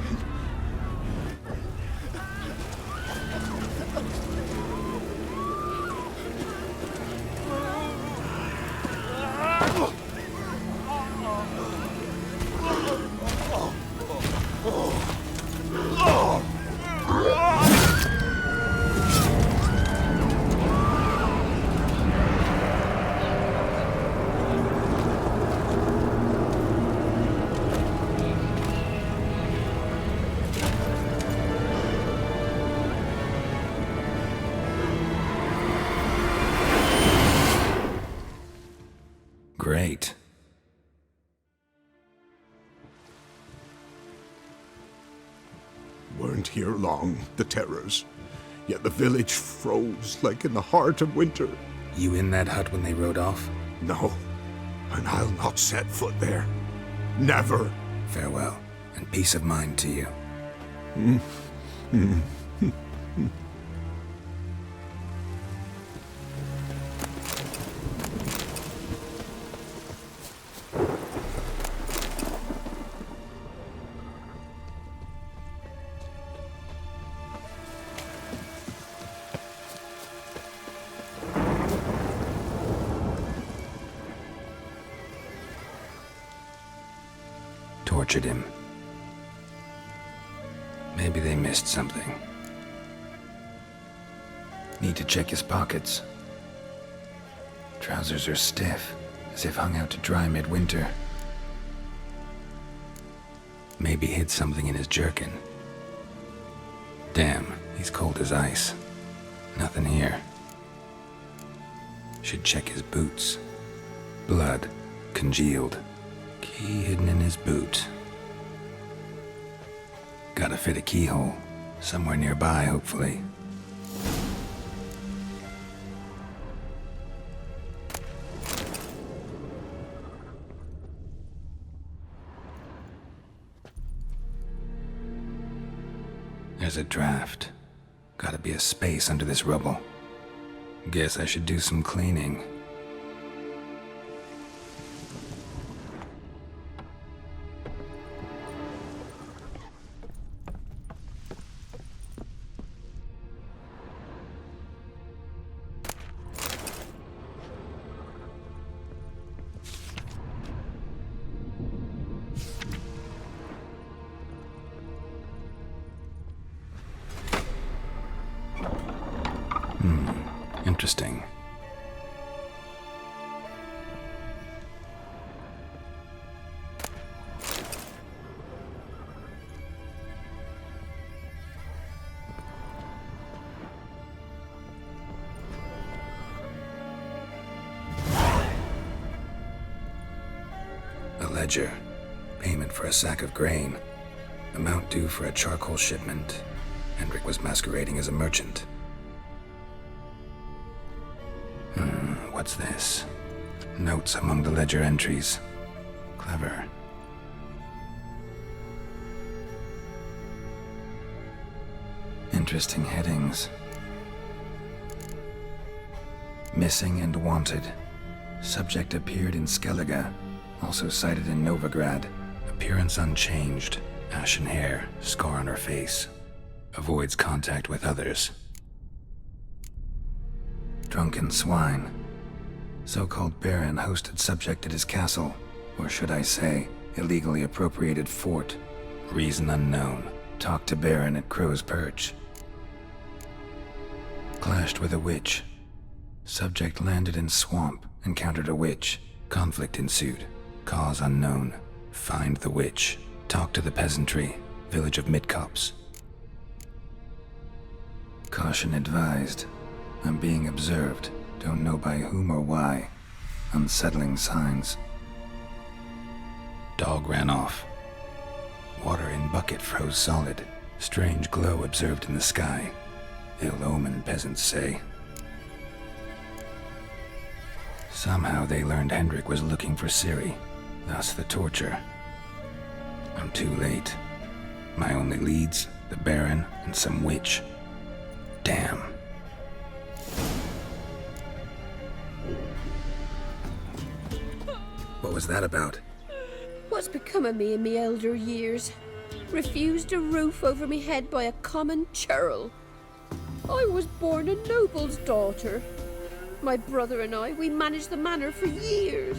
Great. Weren't here long, the terrors. Yet the village froze like in the heart of winter. You in that hut when they rode off? No, and I'll not set foot there. Never. Farewell, and peace of mind to you. Tortured him. Maybe they missed something. Need to check his pockets. Trousers are stiff, as if hung out to dry midwinter. Maybe hid something in his jerkin. Damn, he's cold as ice. Nothing here. Should check his boots. Blood, congealed. Key hidden in his boot. Gotta fit a keyhole. Somewhere nearby, hopefully. There's a draft. Gotta be a space under this rubble. Guess I should do some cleaning. Interesting. A ledger. Payment for a sack of grain. Amount due for a charcoal shipment. Hendrik was masquerading as a merchant. What's this? Notes among the ledger entries. Clever. Interesting headings. Missing and wanted. Subject appeared in Skellige. Also cited in Novigrad. Appearance unchanged. Ashen hair. Scar on her face. Avoids contact with others. Drunken swine. So-called Baron hosted subject at his castle, or should I say, illegally appropriated fort. Reason unknown. Talked to Baron at Crow's Perch. Clashed with a witch. Subject landed in swamp, encountered a witch. Conflict ensued. Cause unknown. Find the witch. Talk to the peasantry. Village of Midcopse. Caution advised. I'm being observed. Don't know by whom or why. Unsettling signs. Dog ran off. Water in bucket froze solid. Strange glow observed in the sky. Ill omen, peasants say. Somehow they learned Hendrik was looking for Ciri. Thus the torture. I'm too late. My only leads, the Baron and some witch. Damn. was that about? What's become of me in me elder years? Refused a roof over me head by a common churl. I was born a noble's daughter. My brother and I, we managed the manor for years.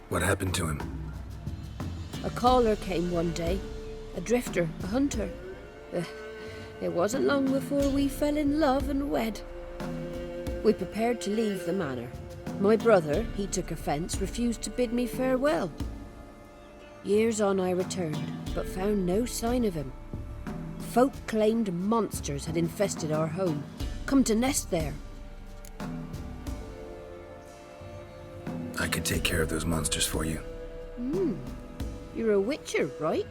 What happened to him? A caller came one day. A drifter, a hunter. It wasn't long before we fell in love and wed. We prepared to leave the manor. My brother, he took offence, refused to bid me farewell. Years on I returned, but found no sign of him. Folk claimed monsters had infested our home, come to nest there. I could take care of those monsters for you. You're a witcher, right?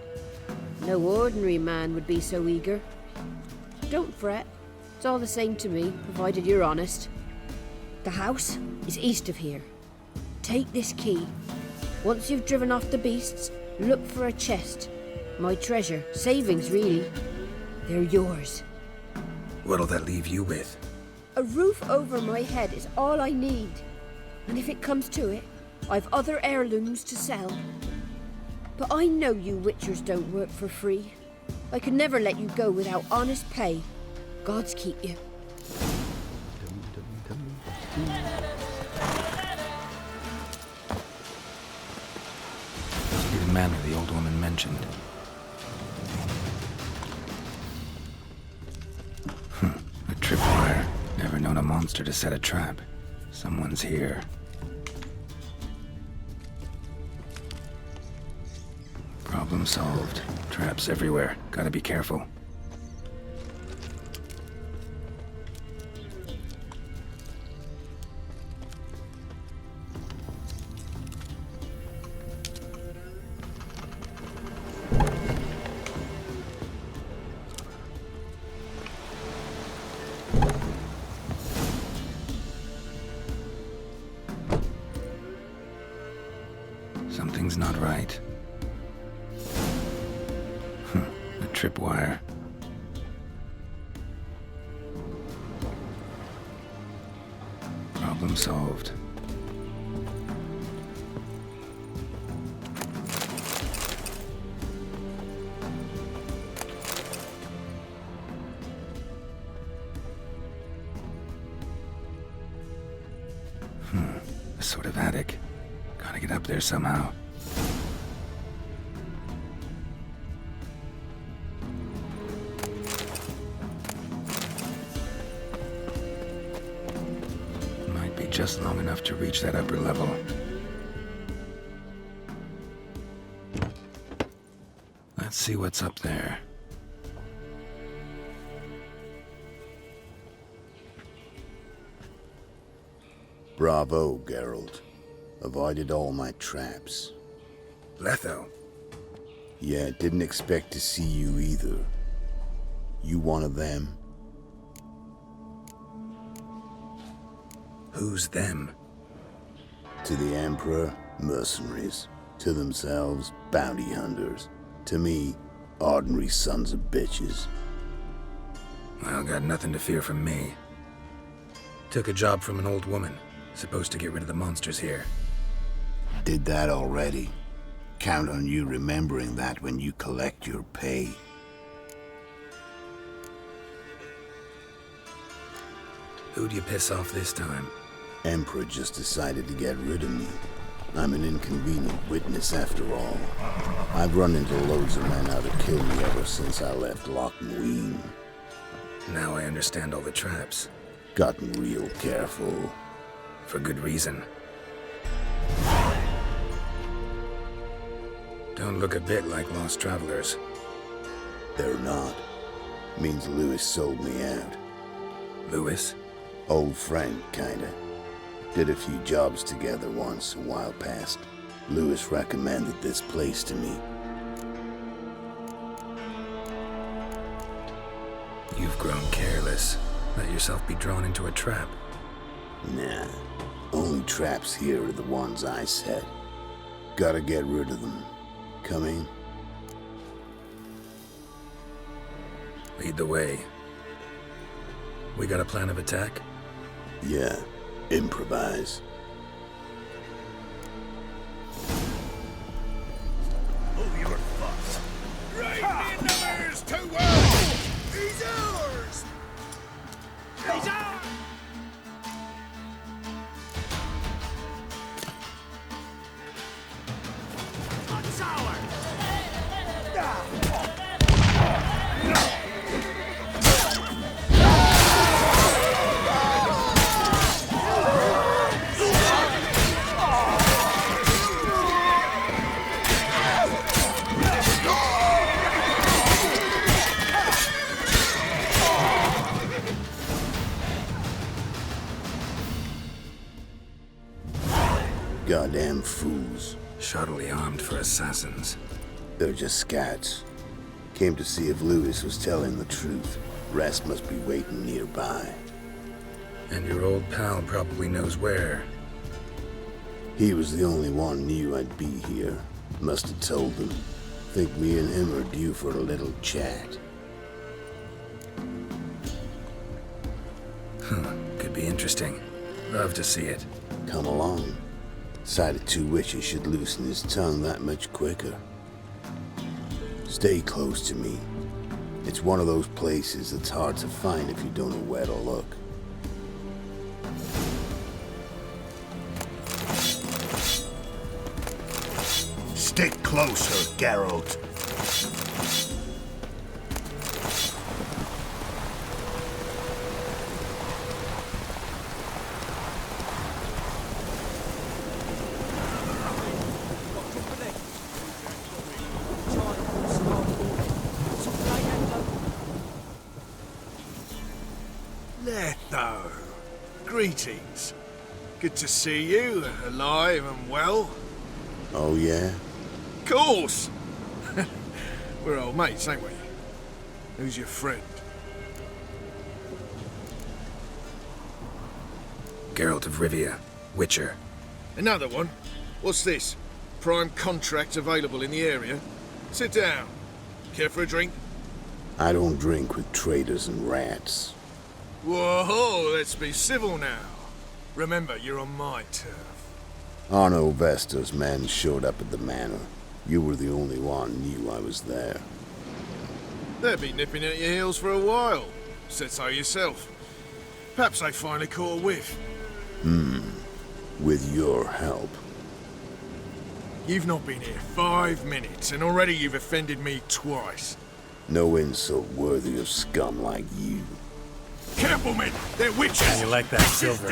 No ordinary man would be so eager. Don't fret. It's all the same to me, provided you're honest. The house is east of here. Take this key. Once you've driven off the beasts, look for a chest. My treasure, savings really. They're yours. What'll that leave you with? A roof over my head is all I need. And if it comes to it, I've other heirlooms to sell. But I know you witchers don't work for free. I could never let you go without honest pay. Gods keep you. Must be the manor the old woman mentioned. A tripwire. Never known a monster to set a trap. Someone's here. Problem solved. Traps everywhere. Gotta be careful. Something's not right. A tripwire. Problem solved. A sort of attic. Gotta get up there somehow. Might be just long enough to reach that upper level. Let's see what's up there. Bravo, Geralt. Avoided all my traps. Letho. Yeah, didn't expect to see you either. You one of them? Who's them? To the Emperor, mercenaries. To themselves, bounty hunters. To me, ordinary sons of bitches. Well, got nothing to fear from me. Took a job from an old woman. Supposed to get rid of the monsters here. Did that already. Count on you remembering that when you collect your pay. Who'd you piss off this time? Emperor just decided to get rid of me. I'm an inconvenient witness after all. I've run into loads of men out to kill me ever since I left Loch Muin. Now I understand all the traps. Gotten real careful. For good reason. Don't look a bit like lost travelers. They're not. Means Lewis sold me out. Lewis? Old friend, kinda. Did a few jobs together once, a while past. Lewis recommended this place to me. You've grown careless. Let yourself be drawn into a trap. Nah. Only traps here are the ones I set. Gotta get rid of them. Coming? Lead the way. We got a plan of attack? Yeah. Improvise. Goddamn fools. Shoddily armed for assassins. They're just scats. Came to see if Lewis was telling the truth. Rest must be waiting nearby. And your old pal probably knows where. He was the only one knew I'd be here. Must have told them. Think me and him are due for a little chat. Could be interesting. Love to see it. Come along. Sight of two witches should loosen his tongue that much quicker. Stay close to me. It's one of those places that's hard to find if you don't know where to look. Stick closer, Geralt. Letho. Greetings. Good to see you, alive and well. Oh, yeah? Course! We're old mates, ain't we? Who's your friend? Geralt of Rivia, Witcher. Another one? What's this? Prime contract available in the area? Sit down. Care for a drink? I don't drink with traitors and rats. Whoa, let's be civil now. Remember, you're on my turf. Arno Vestor's men showed up at the manor. You were the only one knew I was there. They'll be nipping at your heels for a while. Said so yourself. Perhaps they finally caught a whiff. With your help. You've not been here 5 minutes, and already you've offended me twice. No insult worthy of scum like you. Careful, men! They're witches! How you like that, Silver?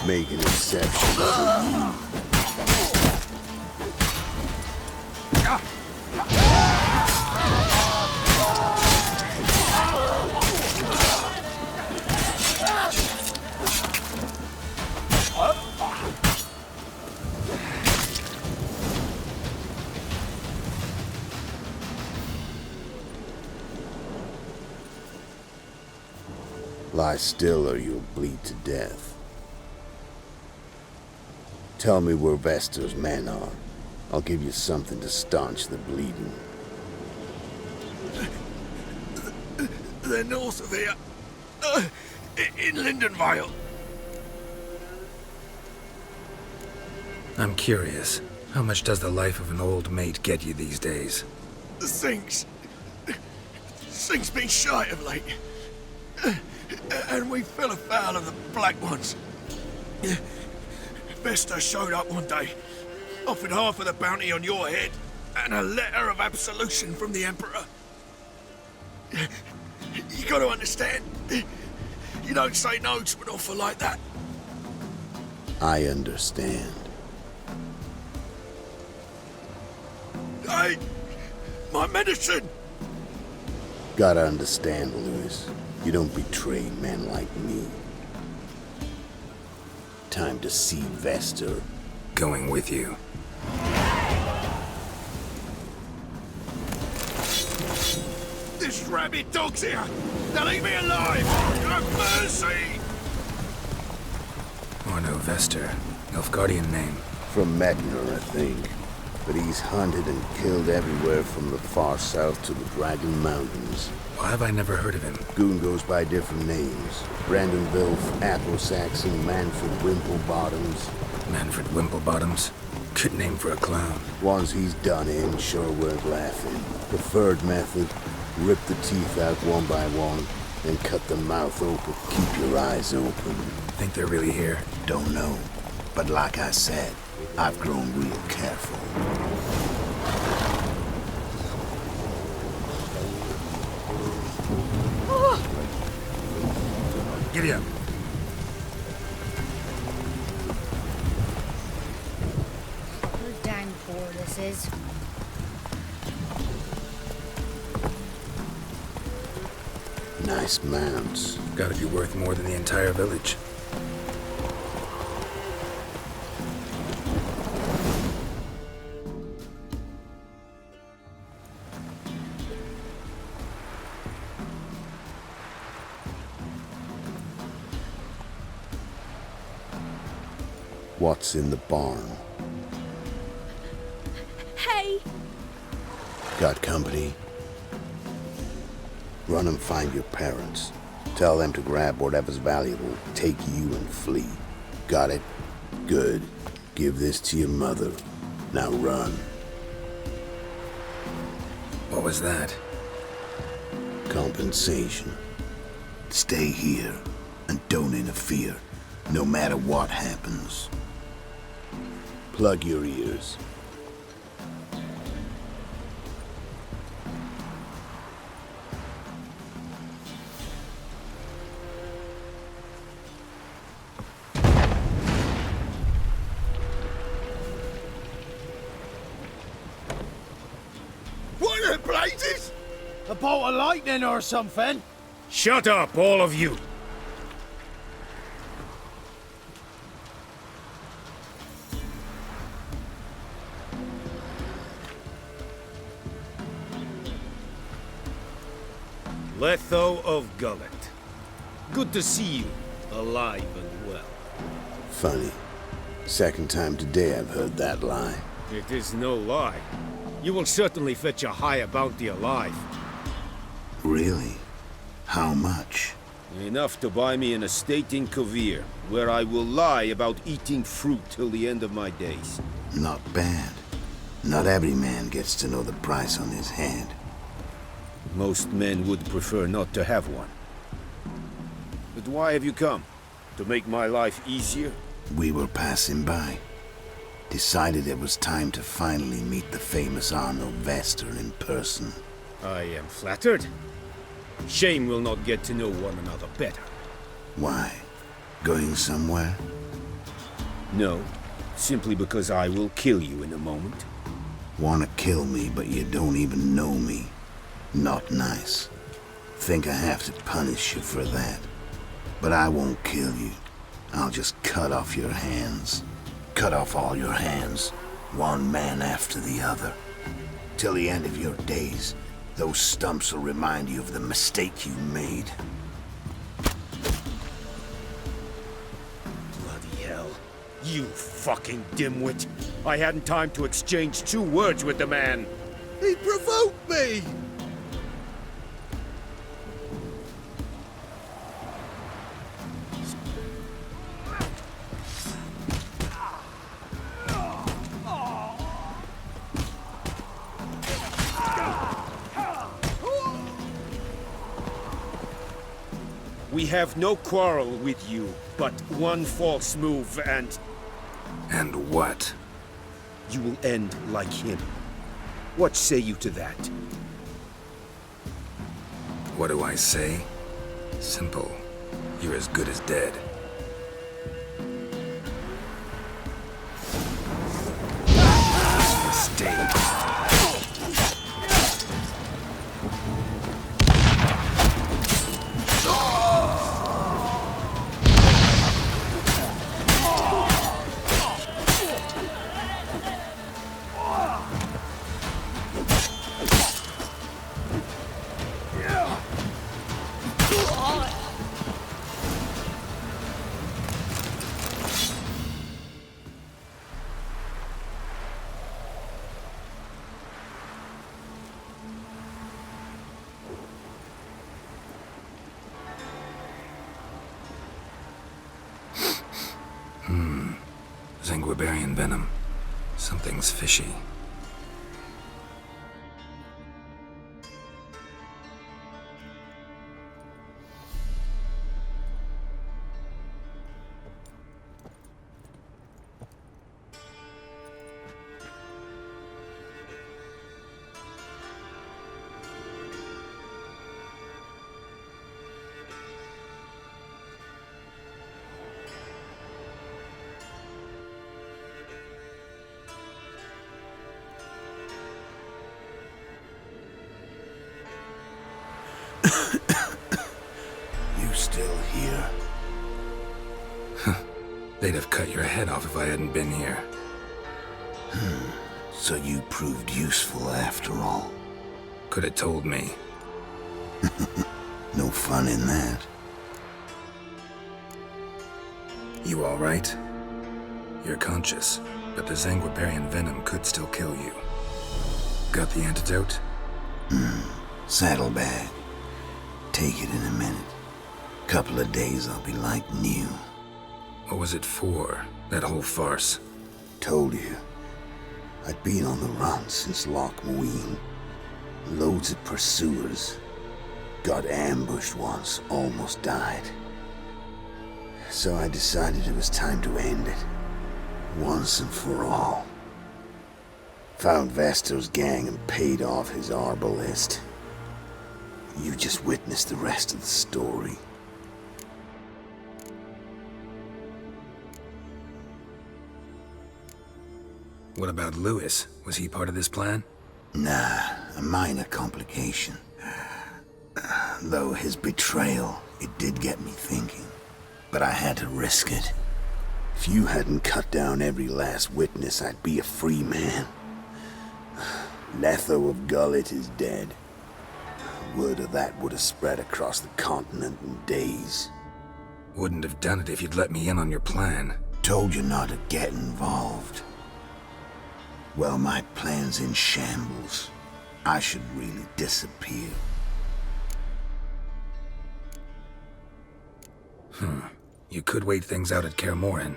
Make an exception. Lie still or you'll bleed to death. Tell me where Vestor's men are. I'll give you something to staunch the bleeding. They're north of here. In Lindenvale. I'm curious. How much does the life of an old mate get you these days? Things been shy of late. And we fell afoul of the Black Ones. Vestor showed up one day, offered half of the bounty on your head, and a letter of absolution from the Emperor. You gotta understand, you don't say no to an offer like that. I understand. Hey, my medicine! Gotta understand, Lewis. You don't betray men like me. Time to see Vestor. Going with you. This rabid dog's here! Now leave me alive! Have mercy! Arno Vestor. Nilfgaardian name. From Mednor, I think. But he's hunted and killed everywhere from the far south to the Dragon Mountains. Why have I never heard of him? Goon goes by different names. Brandon Vilf, Athel-Saxon, Manfred Wimplebottoms. Manfred Wimplebottoms? Good name for a clown. Ones he's done in sure weren't laughing. Preferred method, rip the teeth out one by one, then cut the mouth open. Keep your eyes open. Think they're really here? Don't know. But like I said, I've grown real careful. Giddy up. What dang poor this is. Nice mounts. Gotta be worth more than the entire village. What's in the barn? Hey! Got company? Run and find your parents. Tell them to grab whatever's valuable, take you and flee. Got it? Good. Give this to your mother. Now run. What was that? Compensation. Stay here and don't interfere, no matter what happens. Plug your ears. What the blazes? A bolt of lightning or something? Shut up, all of you! Letho of Gullet. Good to see you, alive and well. Funny. Second time today I've heard that lie. It is no lie. You will certainly fetch a higher bounty alive. Really? How much? Enough to buy me an estate in Kovir, where I will lie about eating fruit till the end of my days. Not bad. Not every man gets to know the price on his head. Most men would prefer not to have one. But why have you come? To make my life easier? We were passing by. Decided it was time to finally meet the famous Arnold Vester in person. I am flattered. Shame we'll not get to know one another better. Why? Going somewhere? No, simply because I will kill you in a moment. Wanna kill me, but you don't even know me. Not nice. Think I have to punish you for that. But I won't kill you. I'll just cut off your hands. Cut off all your hands, one man after the other. Till the end of your days, those stumps will remind you of the mistake you made. Bloody hell. You fucking dimwit. I hadn't time to exchange 2 words with the man. He provoked me! We have no quarrel with you, but one false move and... And what? You will end like him. What say you to that? What do I say? Simple. You're as good as dead. Mistake. Zenguibarian venom. Something's fishy. You still here? They'd have cut your head off if I hadn't been here. So you proved useful after all. Could have told me. No fun in that. You all right? You're conscious, but the Zanguiparian venom could still kill you. Got the antidote? Saddlebag. Take it in a minute. Couple of days I'll be like new. What was it for, that whole farce? Told you. I'd been on the run since Loch Muin. Loads of pursuers. Got ambushed once, almost died. So I decided it was time to end it. Once and for all. Found Vasto's gang and paid off his arbalist. You just witnessed the rest of the story. What about Lewis? Was he part of this plan? Nah, a minor complication. Though his betrayal, it did get me thinking. But I had to risk it. If you hadn't cut down every last witness, I'd be a free man. Letho of Gullet is dead. Word of that would have spread across the continent in days. Wouldn't have done it if you'd let me in on your plan. Told you not to get involved. Well, my plan's in shambles. I should really disappear. You could wait things out at Kaer Morhen.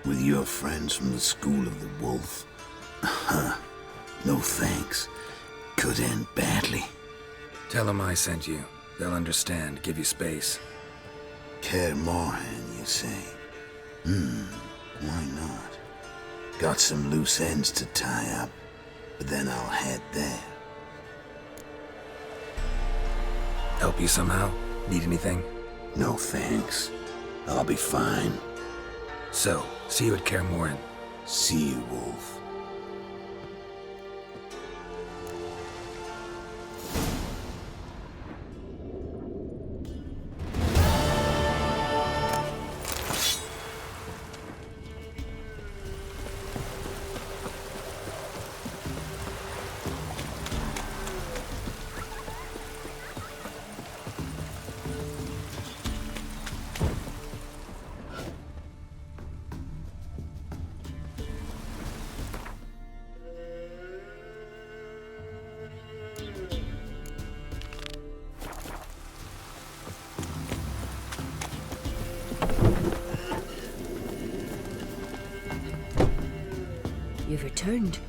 With your friends from the School of the Wolf? No thanks. Could end badly. Tell them I sent you. They'll understand, give you space. Kaer Morhen, you say? Why not? Got some loose ends to tie up, but then I'll head there. Help you somehow? Need anything? No thanks. I'll be fine. So, see you at Kaer Morhen. See you, Wolf. You've returned.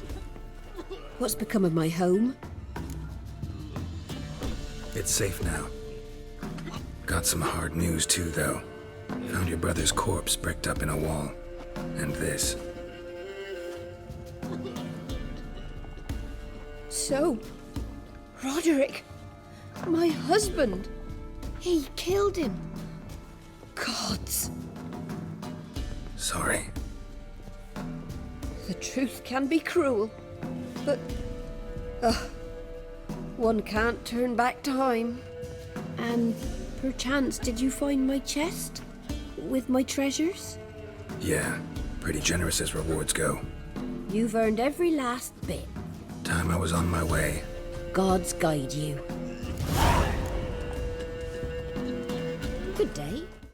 What's become of my home? It's safe now. Got some hard news too, though. Found your brother's corpse bricked up in a wall. And this. So, Roderick, my husband, he killed him. Gods. Sorry. The truth can be cruel, but one can't turn back time. And perchance, did you find my chest with my treasures? Yeah, pretty generous as rewards go. You've earned every last bit. Time I was on my way. Gods guide you. Good day.